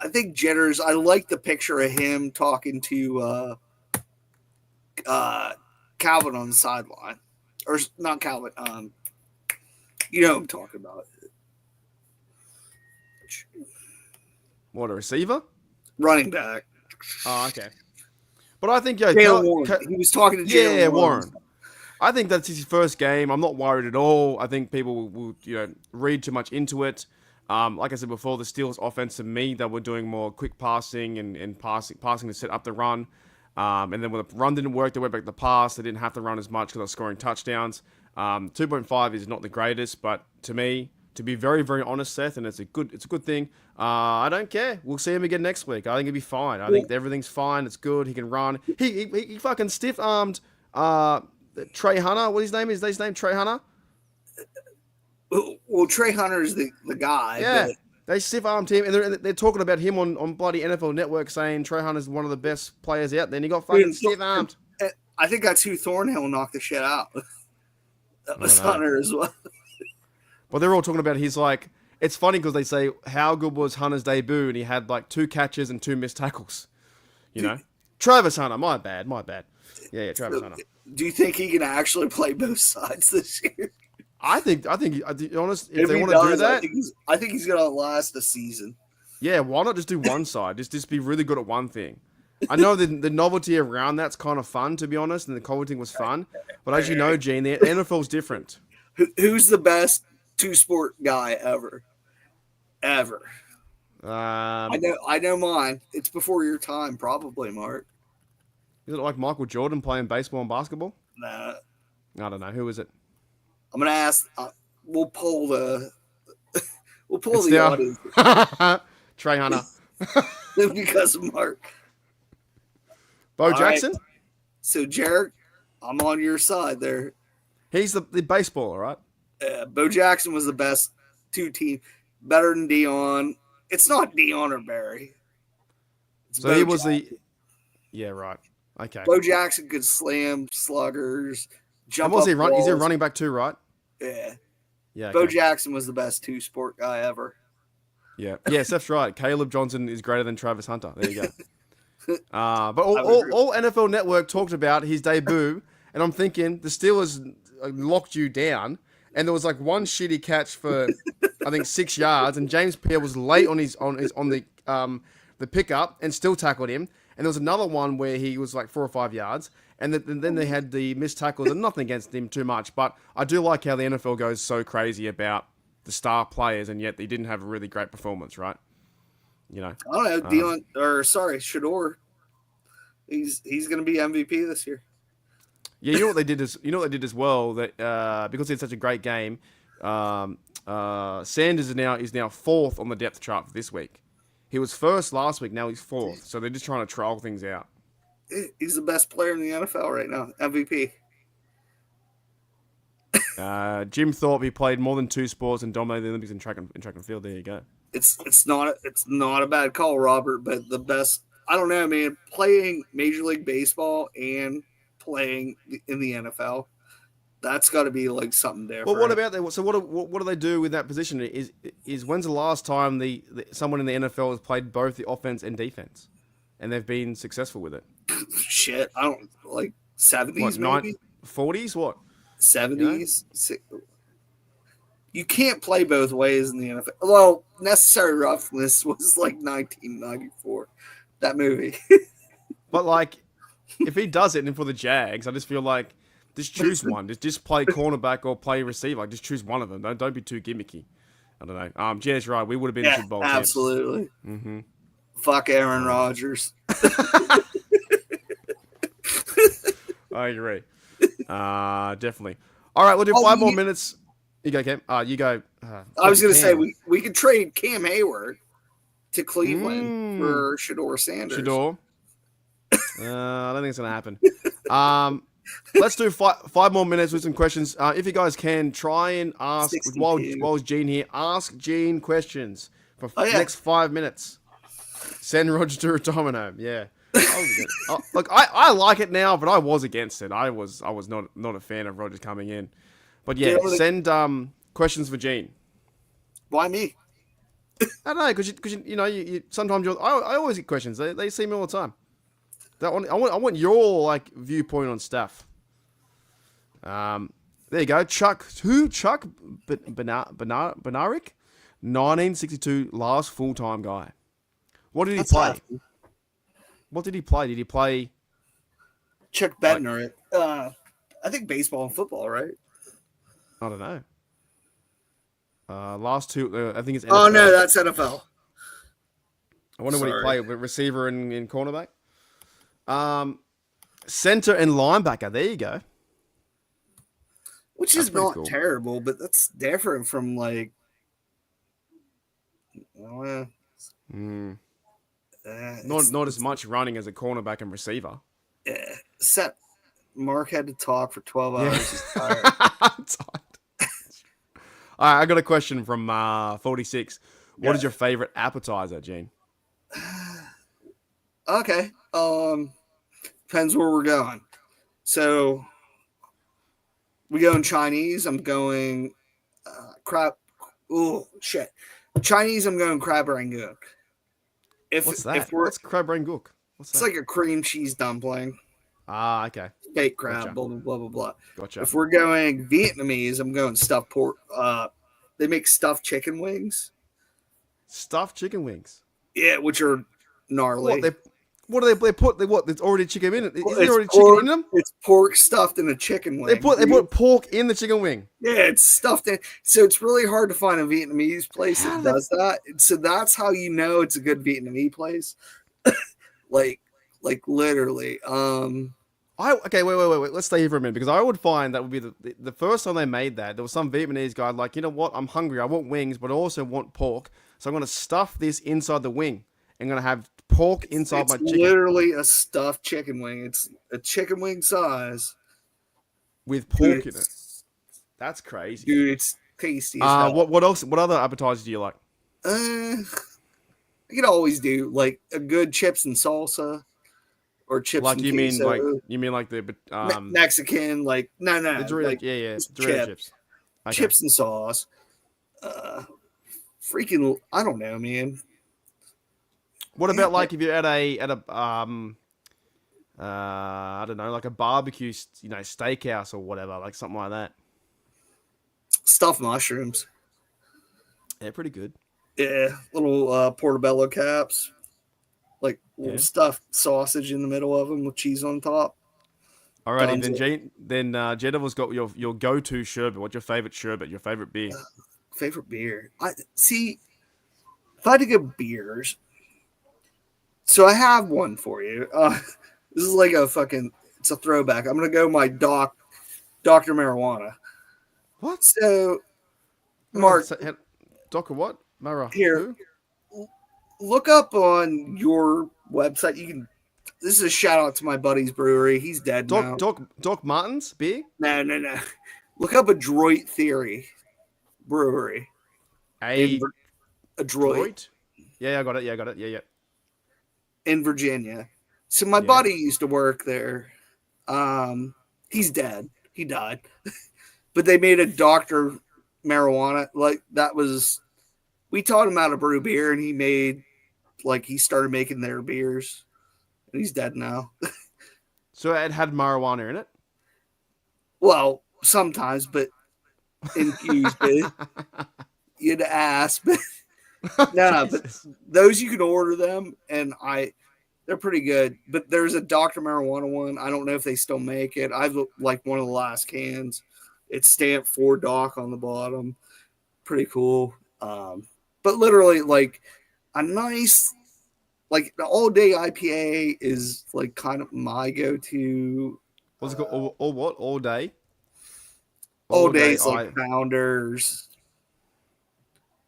I think jitters. I like the picture of him talking to Calvin on the sideline, or not Calvin. You know what I'm talking about. What, a receiver? Running back. Oh, okay. But I think, yeah, Jalen Warren. He was talking to Jalen yeah, Warren. Warren. I think that's his first game. I'm not worried at all. I think people will read too much into it. Like I said before, the Steelers' offense to me, they were doing more quick passing and passing to set up the run. And then when the run didn't work, they went back to the pass. They didn't have to run as much because they were scoring touchdowns. 2.5 is not the greatest, but to me, to be very, very honest, Seth, and it's a good thing. I don't care. We'll see him again next week. I think he'll be fine. I think everything's fine. It's good. He can run. He fucking stiff armed Trey Hunter. What his name is? His name Trey Hunter. Well, Trey Hunter is the guy. Yeah. But They stiff armed him, and they're talking about him on bloody NFL Network, saying Trey Hunter's one of the best players out there, and he got fucking stiff armed. I think that's who Thornhill knocked the shit out. That was Hunter as well. But they're all talking about his, like, it's funny because they say, how good was Hunter's debut? And he had like 2 catches and 2 missed tackles. You know? Travis Hunter, my bad. Yeah, Travis Hunter. Do you think he can actually play both sides this year? I think, to be honest, if they he want to do does, that, I think he's gonna last a season. yeah, why not just do one side? Just be really good at one thing. I know the novelty around that's kind of fun, to be honest, and the commenting was fun. But as you know, Gene, the NFL's different. Who's the best 2-sport guy ever? Ever. I know mine. It's before your time, probably, Mark. Is it like Michael Jordan playing baseball and basketball? Nah. I don't know. Who is it? I'm gonna ask. We'll pull the. We'll pull It's the now- audience Trey Hunter. because of Mark. Bo right. Jackson? So, Jarek, I'm on your side there. He's the baseballer, right? Bo Jackson was the best 2 team, better than Dion. It's not Dion or Barry. It's So Bo he was Jackson. Yeah, right. Okay. Bo Jackson could slam sluggers, And jump was up he run? Is he a walls. running back too, right? Yeah. Yeah. Bo Okay. Jackson was the best 2-sport guy ever. Yeah. Yeah, Steph's right. Caleb Johnson is greater than Travis Hunter. There you go. But I would agree. all NFL Network talked about his debut, and I'm thinking the Steelers locked you down, and there was like one shitty catch for I think 6 yards, and James Pierre was late on the pickup and still tackled him, and there was another one where he was like 4 or 5 yards, and then they had the missed tackles, and nothing against him too much, but I do like how the NFL goes so crazy about the star players, and yet they didn't have a really great performance, right? You know. I don't know. Shador. He's going to be MVP this year. Yeah, you know what they did as well, that because it's such a great game, Sanders is now 4th on the depth chart for this week. He was 1st last week, now he's 4th. So they're just trying to trial things out. He's the best player in the NFL right now. MVP. Jim Thorpe, he played more than 2 sports and dominated the Olympics in track and field. There you go. It's not a bad call, Robert, but the best. I don't know, man. Playing Major League Baseball and playing in the NFL, that's got to be like something different. Well, what about that? So what do they do with that position? Is when's the last time someone in the NFL has played both the offense and defense, and they've been successful with it? Shit? I don't like 70s, What, maybe 40s? What? 70s. You can't play both ways in the NFL. Well, Necessary Roughness was like 1994. That movie. But like, if he does it and for the Jags, I just feel like just choose one. Just play cornerback or play receiver. Like, just choose one of them. Don't be too gimmicky. I don't know. Jen's right. We would have been Yeah, Super Bowl absolutely. Mm-hmm. Fuck Aaron Rodgers. I agree. Definitely. All right, we'll do 5 more minutes. You go, Cam. You go. I was going to say Cam. we could trade Cam Hayward. to Cleveland for Shador Sanders. Shador. I don't think it's gonna happen. Let's do 5 more minutes with some questions. If you guys can, try and ask 62. while Gene here. Ask Gene questions for Oh, the yeah. next 5 minutes. Send Roger to retirement home. Yeah. Look, I like it now, but I was against it. I was not a fan of Rogers coming in. But yeah, Yeah, send questions for Gene. Why me? I don't know, because you sometimes I always get questions. They see me all the time. I want your like viewpoint on stuff. There you go. Chuck Benaric, 1962, last full-time guy. What did he That's play? awesome. What did he play? Did he play? Chuck Bednar. I think baseball and football, right? I don't know. Last two, I think it's NFL. Oh no, that's NFL. I wonder what he Sorry. played. Receiver and cornerback. Center and linebacker. There you go. Which That's is pretty not cool. terrible, but that's different from like. Well, Not as much running as a cornerback and receiver. Set. Mark had to talk for 12 hours. Yeah. He's tired. I'm tired. All right, I got a question from 46. What is your favorite appetizer, Gene? Okay. Depends where we're going. So we going Chinese. I'm going crab. Oh shit. Chinese. I'm going crab rangoon. What's that? If we're, What's crab rangoon? What's it's that? like a cream cheese dumpling. Okay. Fake crab. Gotcha. Blah blah blah blah blah. Gotcha. If we're going Vietnamese, I'm going stuffed pork. They make stuffed chicken wings. Stuffed chicken wings. Yeah, which are gnarly. What do they put? There's already chicken in it. Is there It's already pork- chicken in them? It's pork stuffed in a chicken wing. They put pork in the chicken wing. Yeah, it's stuffed in. So it's really hard to find a Vietnamese place that does that. So that's how you know it's a good Vietnamese place. like literally. Okay, wait. Let's stay here for a minute because I would find that would be the first time they made that. There was some Vietnamese guy like, you know what? I'm hungry. I want wings, but I also want pork. So I'm going to stuff this inside the wing. I'm going to have pork inside It's my chicken literally a stuffed chicken wing. It's a chicken wing size. with pork in it. That's crazy. Dude, it's tasty. As hell. What else? What other appetizers do you like? I could always do like a good chips and salsa, or chips Like and you mean queso. like the Mexican, like no, the Dorito, like yeah, just Dorito chips. Okay. chips and sauce. Freaking, I don't know, man. What about like if you're at a I don't know, like a barbecue, steakhouse or whatever, like something like that. Stuffed mushrooms. Yeah, pretty good. Yeah, little portobello caps, like little stuffed sausage in the middle of them with cheese on top. Alrighty, then Jennifer's got your go-to sherbet. What's your favorite sherbet? Your favorite beer? Favorite beer? I see. If I had to go beers, so I have one for you. This is like it's a throwback. I'm gonna go my Dr. Marijuana. What? So, Mark, Doc or what? Mara. Here. Who? look up on your website. You can. This is a shout out to my buddy's brewery. He's dead now. Doc Martens beer? No. Look up Adroit Theory Brewery. A Adroit Yeah, I got it. Yeah. in Virginia. So my buddy used to work there. He's dead. He died. But they made a Dr. Marijuana. Like that was, we taught him how to brew beer, and he started making their beers. And he's dead now. So it had marijuana in it? Well, sometimes, but infused it. You'd ask, but no, but those you can order them, and they're pretty good. But there's a Dr. Marijuana one. I don't know if they still make it. I've like one of the last cans. It's stamped for Doc on the bottom. Pretty cool. But literally, like a nice, like the all day IPA is like kind of my go-to. What's it called? All what? All day? All days like Founders.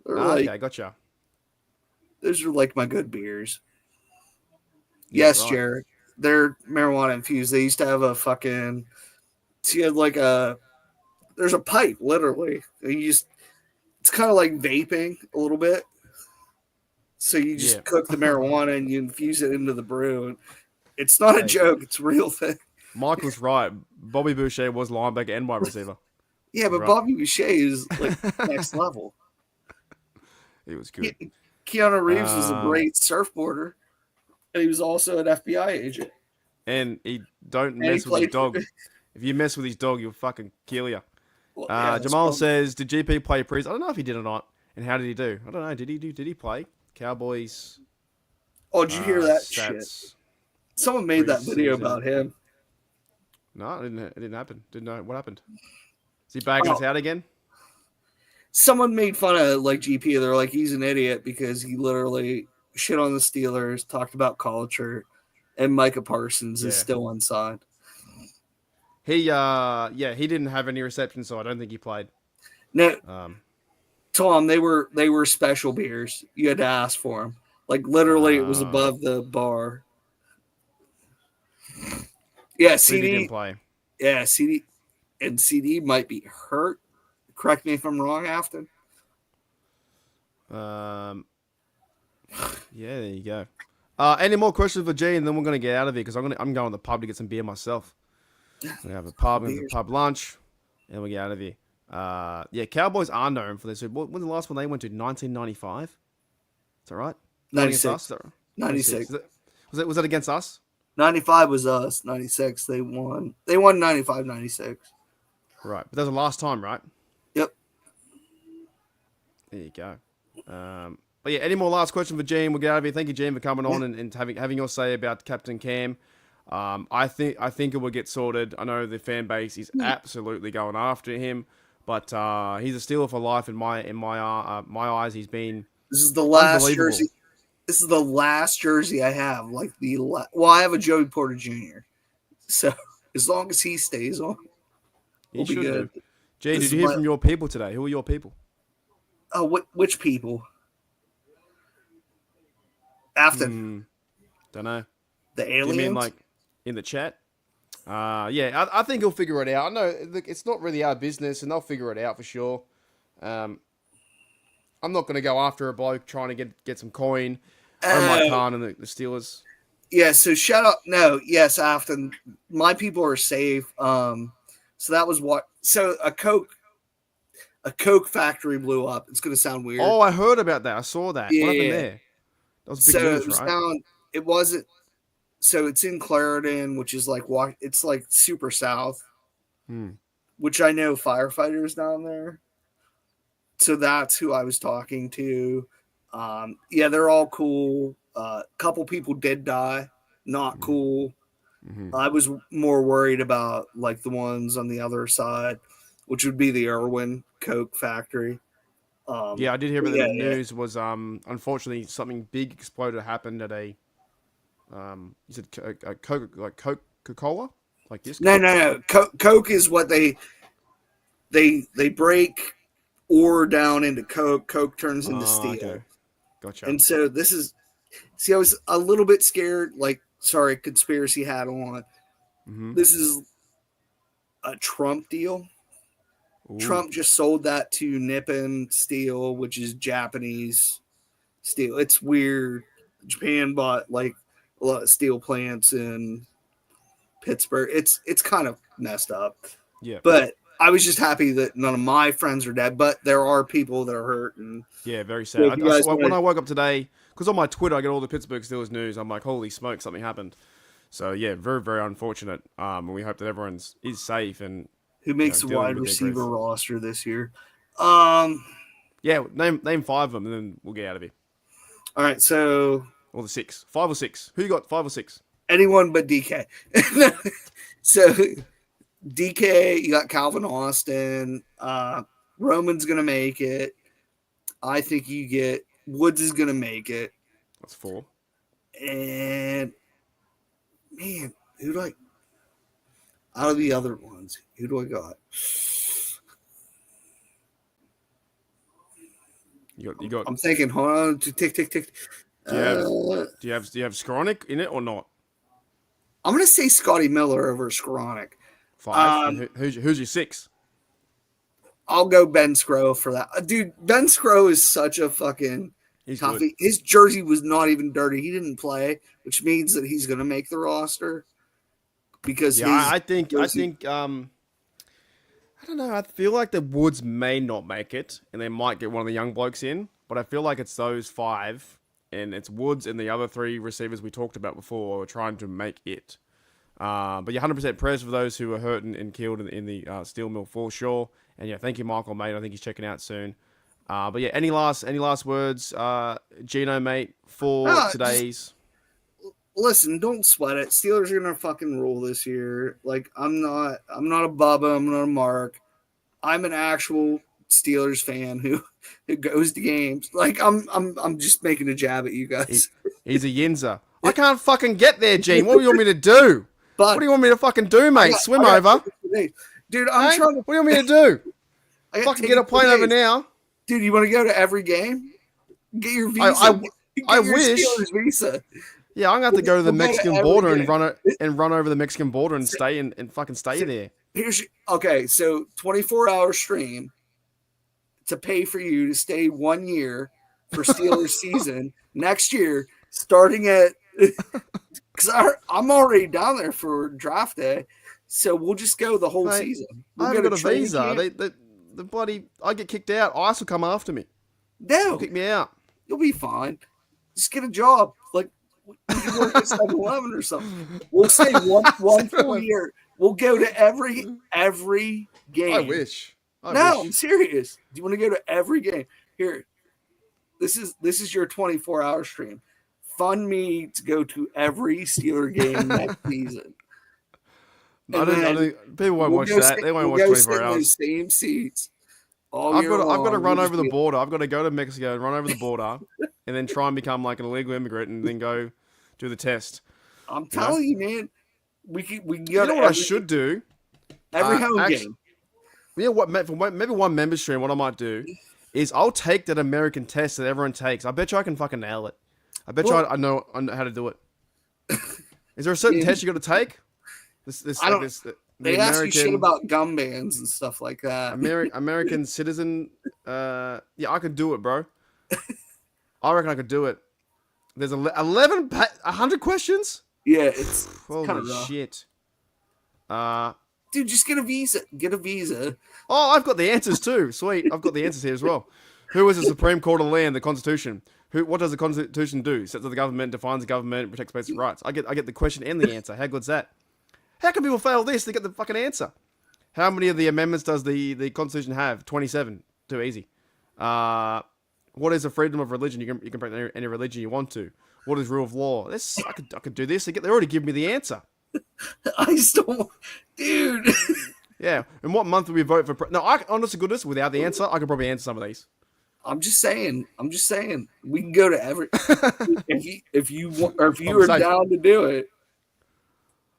They're like, Okay, gotcha. Those are like my good beers. Yeah, Yes, right. Jared. They're marijuana infused. They used to have a fucking. So you had like a. There's a pipe, literally. You just. It's kind of like vaping a little bit. So you Yeah. just cook the marijuana and you infuse it into the brew. It's not a Hey. joke. It's a real thing. Michael's right. Bobby Boucher was linebacker and wide receiver. Yeah, but Right. Bobby Boucher is like next level. He was good. Keanu Reeves was a Um, great surfboarder, and he was also an FBI agent. And he don't And he mess with his played for- dog. If you mess with his dog, he'll fucking kill you. Well, yeah, that's Jamal probably- says, "Did GP play Priest? I don't know if he did or not. And how did he do? I don't know. Did he play Cowboys? Oh, did you hear that shit? stats? Someone made that video preseason. about him. No, it didn't happen. Didn't know what happened. Is he bagging us out again? Someone made fun of like GP. They're like, he's an idiot because he literally shit on the Steelers, talked about culture, and Micah Parsons is Yeah. still unsigned. He he didn't have any reception, so I don't think he played. No, Um, Tom, they were special beers. You had to ask for them. Like literally, it was above the bar. Yeah, so he CD. didn't play. Yeah, CD might be hurt. Correct me if I'm wrong, Afton. Yeah, there you go. Any more questions for G, and then we're gonna get out of here because I'm going to the pub to get some beer myself. We have a pub and a pub lunch, and we get out of here. Yeah, Cowboys are known for this. When's the last one they went to? 1995. Is that right? Against 96. us? Is that right? 96. Was that against us? 95 was us. 96, they won. They won 95, 96. Right, but that was the last time, right? Yep. There you go. But yeah, any more last question for Gene? We'll get out of here. Thank you, Gene, for coming on and having your say about Captain Cam. I think it will get sorted. I know the fan base is absolutely going after him, but he's a Steeler for life in my eyes. He's been This is the last unbelievable. jersey. This is the last jersey I have. Like well, I have a Joey Porter Jr. So as long as he stays on, He we'll be should good. do. Gene, This did is you hear my- from your people today? Who are your people? Oh, which people? Afton, Don't know. the Do you aliens. mean like in the chat? Yeah, I think he'll figure it out. I know look, it's not really our business, and they'll figure it out for sure. I'm not going to go after a bloke trying to get some coin. Omar Khan and the Steelers. Yeah, so shout out. No, yes, Afton. My people are safe. So that was what. So a Coke factory blew up. It's gonna sound weird. Oh, I heard about that. I saw that. What happened Yeah. there? That was big so news, it was right? down. It wasn't. So it's in Clarendon, which is like it's like super south, which I know firefighters down there. So that's who I was talking to. Yeah, they're all cool. Couple people did die. Not cool. I was more worried about like the ones on the other side, which would be the Irwin Coke factory. Yeah, I did hear about yeah, the yeah. news was unfortunately something big exploded happened at a you said a Coca-Cola like this? No. Coke is what they break ore down into Coke. Coke turns into steel. Okay. Gotcha. And so this is, see, I was a little bit scared, like, sorry, conspiracy hat on. This is a Trump deal. Ooh. Trump just sold that to Nippon Steel, which is Japanese steel. It's weird. Japan bought like a lot of steel plants in Pittsburgh. It's kind of messed up. Yeah. But I was just happy that none of my friends are dead, but there are people that are hurt. And Yeah, very So if sad. you guys When wanna- I woke up today, because on my Twitter I get all the Pittsburgh Steelers news, I'm like, holy smoke, something happened. So yeah, very, very unfortunate. And we hope that everyone's is safe and who makes Yeah, the dealing wide with their receiver grief. roster this year? yeah, name 5 of them and then we'll get out of here. All right, so Or the 6, 5 or 6. Who you got? 5 or 6? anyone but DK. So DK, you got Calvin Austin. Roman's gonna make it. I think you get Woods is gonna make it. That's 4. And man, who do I out of the other ones? Who do I got? You got. I'm thinking. Hold on. Tick, tick, tick. Do you have Skowronek in it or not? I'm gonna say Scotty Miller over Skowronek. 5. And who's your 6? I'll go Ben Skro for that. Dude, Ben Skro is such a fucking He's toughie. good. His jersey was not even dirty. He didn't play, which means that he's going to make the roster. Because Yeah, I think I don't know. I feel like the Woods may not make it, and they might get one of the young blokes in. But I feel like it's those 5, and it's Woods and the other 3 receivers we talked about before who are trying to make it. But you're 100% prayers for those who were hurt and killed in the steel mill for sure. And yeah, thank you, Michael, mate. I think he's checking out soon. But yeah, any last words, Gino, mate, for today's? Listen, don't sweat it. Steelers are gonna fucking rule this year. Like I'm not a Bubba. I'm not a Mark. I'm an actual Steelers fan who goes to games. Like I'm just making a jab at you guys. He's a Yinzer. I can't fucking get there, Gene. What do you want me to do? But what do you want me to fucking do, mate? Swim over? Dude, I'm trying to. What do you want me to do? I Fucking get a plane over now. Dude, you want to go to every game? Get your visa. I wish. Steelers visa. Yeah, I'm gonna have to go to the We'll go to Mexican every border game. and run over the Mexican border and stay and fucking stay there. Okay, so 24-hour stream to pay for you to stay 1 year for Steelers season next year, starting at because I'm already down there for draft day, so we'll just go the whole Mate, season. I We'll haven't go got to a training visa. camp. The bloody I get kicked out. ICE will come after me. No, They'll kick me out. you'll be fine. Just get a job. Like we can work at 7-Eleven or something. We'll say one full year. We'll go to every game. I wish. No, I'm serious. Do you want to go to every game? Here, this is your 24-hour stream. Fund me to go to every Steeler game next season. I think people won't watch that. They won't watch 24 hours. Those same seats. I've got to run over the border. I've got to go to Mexico and run over the border, and then try and become like an illegal immigrant, and then go do the test. I'm telling you, man. We can go. You know what I should do? Every home game. You know what? Maybe one member stream. What I might do is I'll take that American test that everyone takes. I bet you I can fucking nail it. I bet you I know how to do it. Is there a certain test you got to take? They ask you shit about gum bans and stuff like that. American citizen. Yeah, I could do it, bro. I reckon I could do it. There's 100 questions. Yeah, it's holy kind of rough. shit. Dude, just get a visa. Get a visa. Oh, I've got the answers too. Sweet, I've got the answers here as well. Who is the Supreme Court of the land? The Constitution. What does the Constitution do? Sets up the government, defines the government, protects basic rights. I get the question and the answer. How good's that? How can people fail this? They get the fucking answer. How many of the amendments does the Constitution have? 27. Too easy. What is the freedom of religion? You can practice any religion you want to. What is rule of law? I could do this. They already give me the answer. I just don't, dude. Yeah. And what month do we vote for? No, honest to goodness, without the answer, I could probably answer some of these. I'm just saying. We can go to every. if you are down to do it.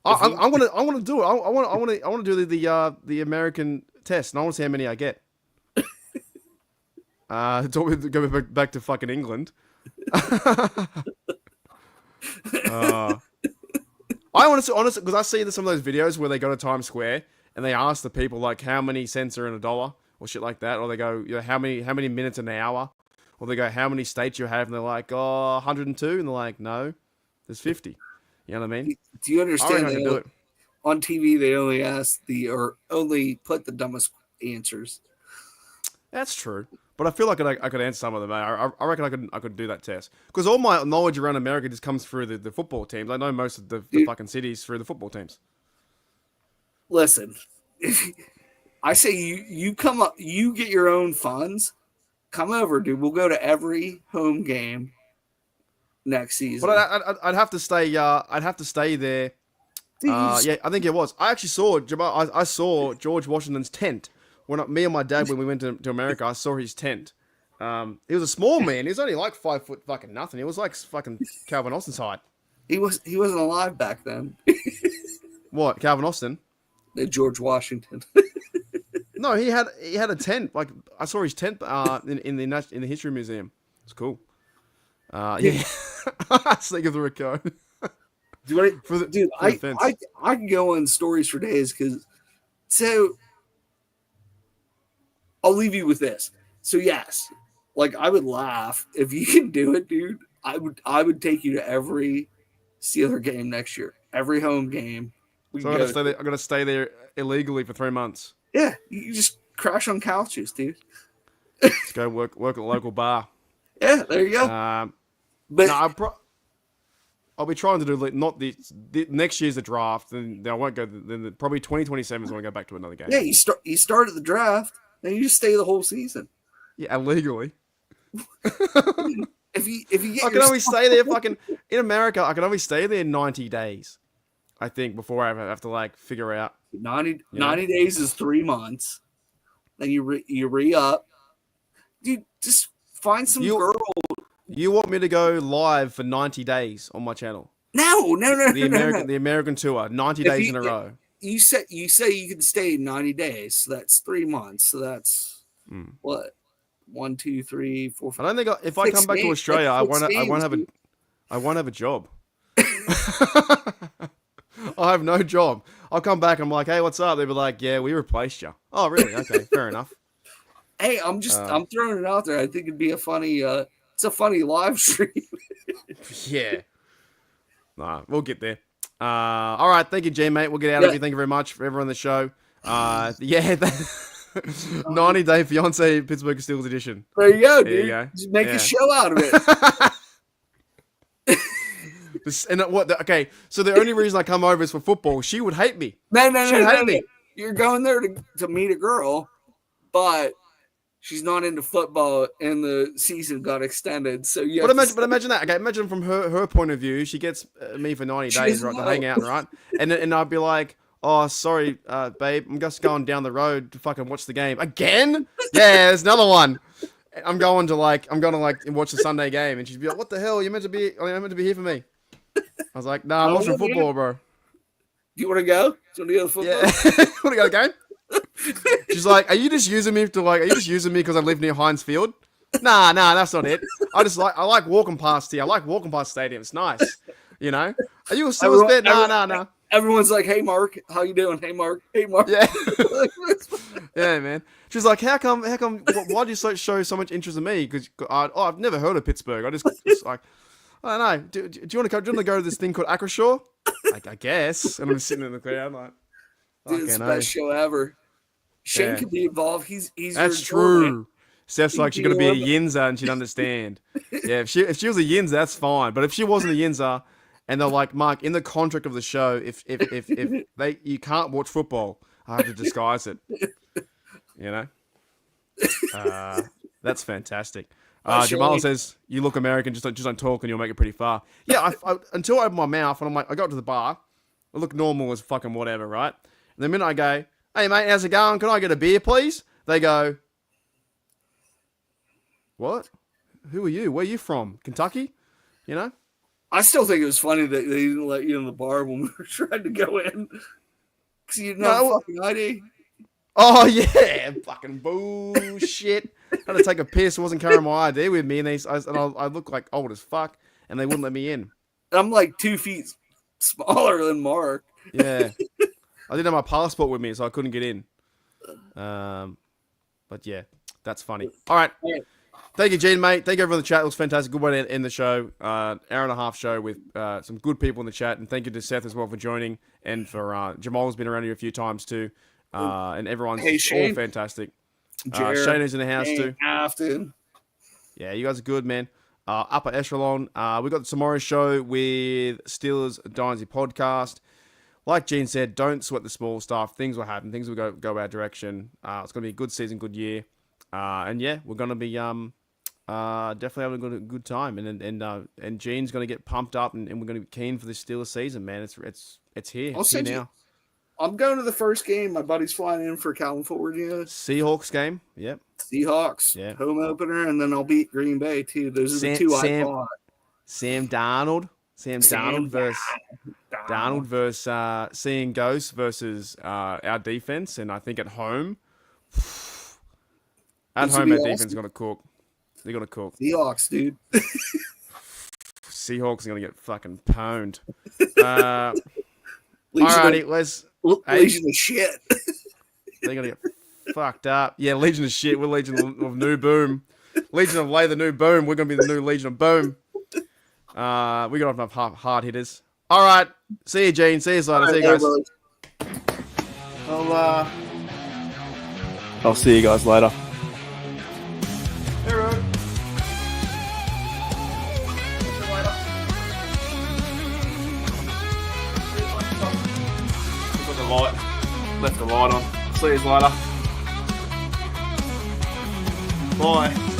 I'm gonna do it. I want to do the American test, and I want to see how many I get. Go back to fucking England. I honestly, because I see some of those videos where they go to Times Square and they ask the people like how many cents are in a dollar or shit like that, or they go, how many minutes an hour, or they go how many states you have, and they're like, 102, and they're like, no, there's 50. You know what I mean? Do you understand? I can do it. On TV, they only put the dumbest answers. That's true. But I feel like I could answer some of them. I reckon I could do that test. Because all my knowledge around America just comes through the football teams. I know most of the fucking cities through the football teams. Listen, I say you come up, you get your own funds. Come over, dude. We'll go to every home game next season. But I'd have to stay. I'd have to stay there. Yeah, I think it was. I actually saw Jamal. I saw George Washington's tent. Me and my dad, when we went to America, I saw his tent. He was a small man. He was only like 5 foot fucking nothing. He was like fucking Calvin Austin's height. He wasn't alive back then. What, Calvin Austin? George Washington. No, he had a tent. Like I saw his tent in the history museum. It's cool. Yeah. Sneaker through a cone. Dude, For the fence. I can go on stories for days because so I'll leave you with this. So yes, like I would laugh if you can do it, dude. I would take you to every Steeler game next year, every home game. We So can I go gotta stay there. I gotta stay there illegally for 3 months. Yeah, you just crash on couches, dude. Let's go work at a local bar. Yeah, there you go. But No, I'll be trying to do not the next year's the draft, and then I won't go. Then probably 2027 is when I go back to another game. yeah, you start at the draft, then you just stay the whole season. Yeah, illegally. If you get I can only stay there fucking in America. I can only stay there 90 days, I think, before I have to like figure out. 90 days is 3 months. Then you re-up. Dude, just find some girl. You want me to go live for 90 days on my channel? No. The American tour, 90 days in a row. You say you can stay 90 days, so that's 3 months. So that's what? 1, 2, 3, 4, 5. I don't think if I come back to Australia, I won't have a job. I have no job. I'll come back. I'm like, hey, what's up? They'll be like, yeah, we replaced you. Oh, really? Okay, fair enough. Hey, I'm throwing it out there. I think it'd be a funny. It's a funny live stream. Yeah. Nah, we'll get there. All right. Thank you, G, mate. We'll get out of here. Thank you very much for everyone on the show. 90-day fiance Pittsburgh Steelers edition. There you go, There dude. you go. Just make a show out of it. Okay, so the only reason I come over is for football. She would hate me. No. She'd hate me. You're going there to meet a girl, but she's not into football, and the season got extended. So yeah. But imagine that. Okay, imagine from her point of view, she gets me for 90 days, right, to hang out, right? And I'd be like, oh, sorry, babe, I'm just going down the road to fucking watch the game again. Yeah, there's another one. I'm going to watch the Sunday game, and she'd be like, what the hell? You're meant to be here for me. I was like, nah, I'm watching football, bro. Do you want to go? Do you want to go to football? Yeah. Want to go to the game? She's like, are you just using me because I live near Heinz Field? Nah, that's not it. I like walking past here. I like walking past stadium. It's nice. You know? Are you a Steelers fan? Nah. Everyone's like, hey, Mark, how you doing? Hey, Mark. Yeah. Yeah, man. She's like, how come, why do you show so much interest in me? Because I've never heard of Pittsburgh. I just like, I don't know. Do you want to go to this thing called Acrisure? I guess. And I'm sitting in the crowd like, dude, it's the best show ever. Shane could be involved. He's that's true. Steph's like, she's gonna be a Yinzer and she'd understand. Yeah, if she was a Yinzer, that's fine. But if she wasn't a Yinzer, and they're like, Mark, in the contract of the show, if you can't watch football, I have to disguise it. You know, that's fantastic. Jamal says, you look American, just don't talk and you'll make it pretty far. Yeah, until I open my mouth and I'm like, I go up to the bar, I look normal as fucking whatever, right? And the minute I go, hey mate, how's it going? Can I get a beer, please? They go, what? Who are you? Where are you from? Kentucky? You know? I still think it was funny that they didn't let you in the bar when we were trying to go in. Because you didn't have fucking ID. Oh, yeah. Fucking bullshit. I had to take a piss. I wasn't carrying my ID with me. And I look like old as fuck. And they wouldn't let me in. I'm like 2 feet smaller than Mark. Yeah. I didn't have my passport with me, so I couldn't get in. But yeah, that's funny. All right. Thank you, Gene, mate. Thank you everyone in the chat. It was fantastic. Good way to end the show. Hour and a half show with some good people in the chat. And thank you to Seth as well for joining. And for Jamal's been around here a few times too. And everyone's all fantastic. Shane is in the house too. Afton. Yeah, you guys are good, man. Upper echelon. We got tomorrow's show with Steelers Dynasty podcast. Like Gene said, don't sweat the small stuff. Things will happen. Things will go our direction. It's going to be a good season, good year. And yeah, we're going to be definitely having a good time. And Gene's going to get pumped up, and we're going to be keen for this Steelers season, man. It's here. It's here now. I'm going to the first game. My buddy's flying in for California. Seahawks game. Yep. Seahawks. Yeah. Home opener, and then I'll beat Green Bay too. Those are the two I bought. Sam Darnold versus Seeing Ghosts versus our defense, and I think at home, At This would home, be our awesome. defense is gonna cook. They're gonna cook. Seahawks, dude. Seahawks are gonna get fucking pwned. Alrighty, let's. Legion of shit. They're gonna get fucked up. Yeah, Legion of shit. We're Legion of New Boom. Legion of Lay the New Boom. We're gonna be the new Legion of Boom. We got enough hard hitters. All right. See you, Gene. See you later. See you guys. I'll see you guys later. Left the light on. See you later. Bye.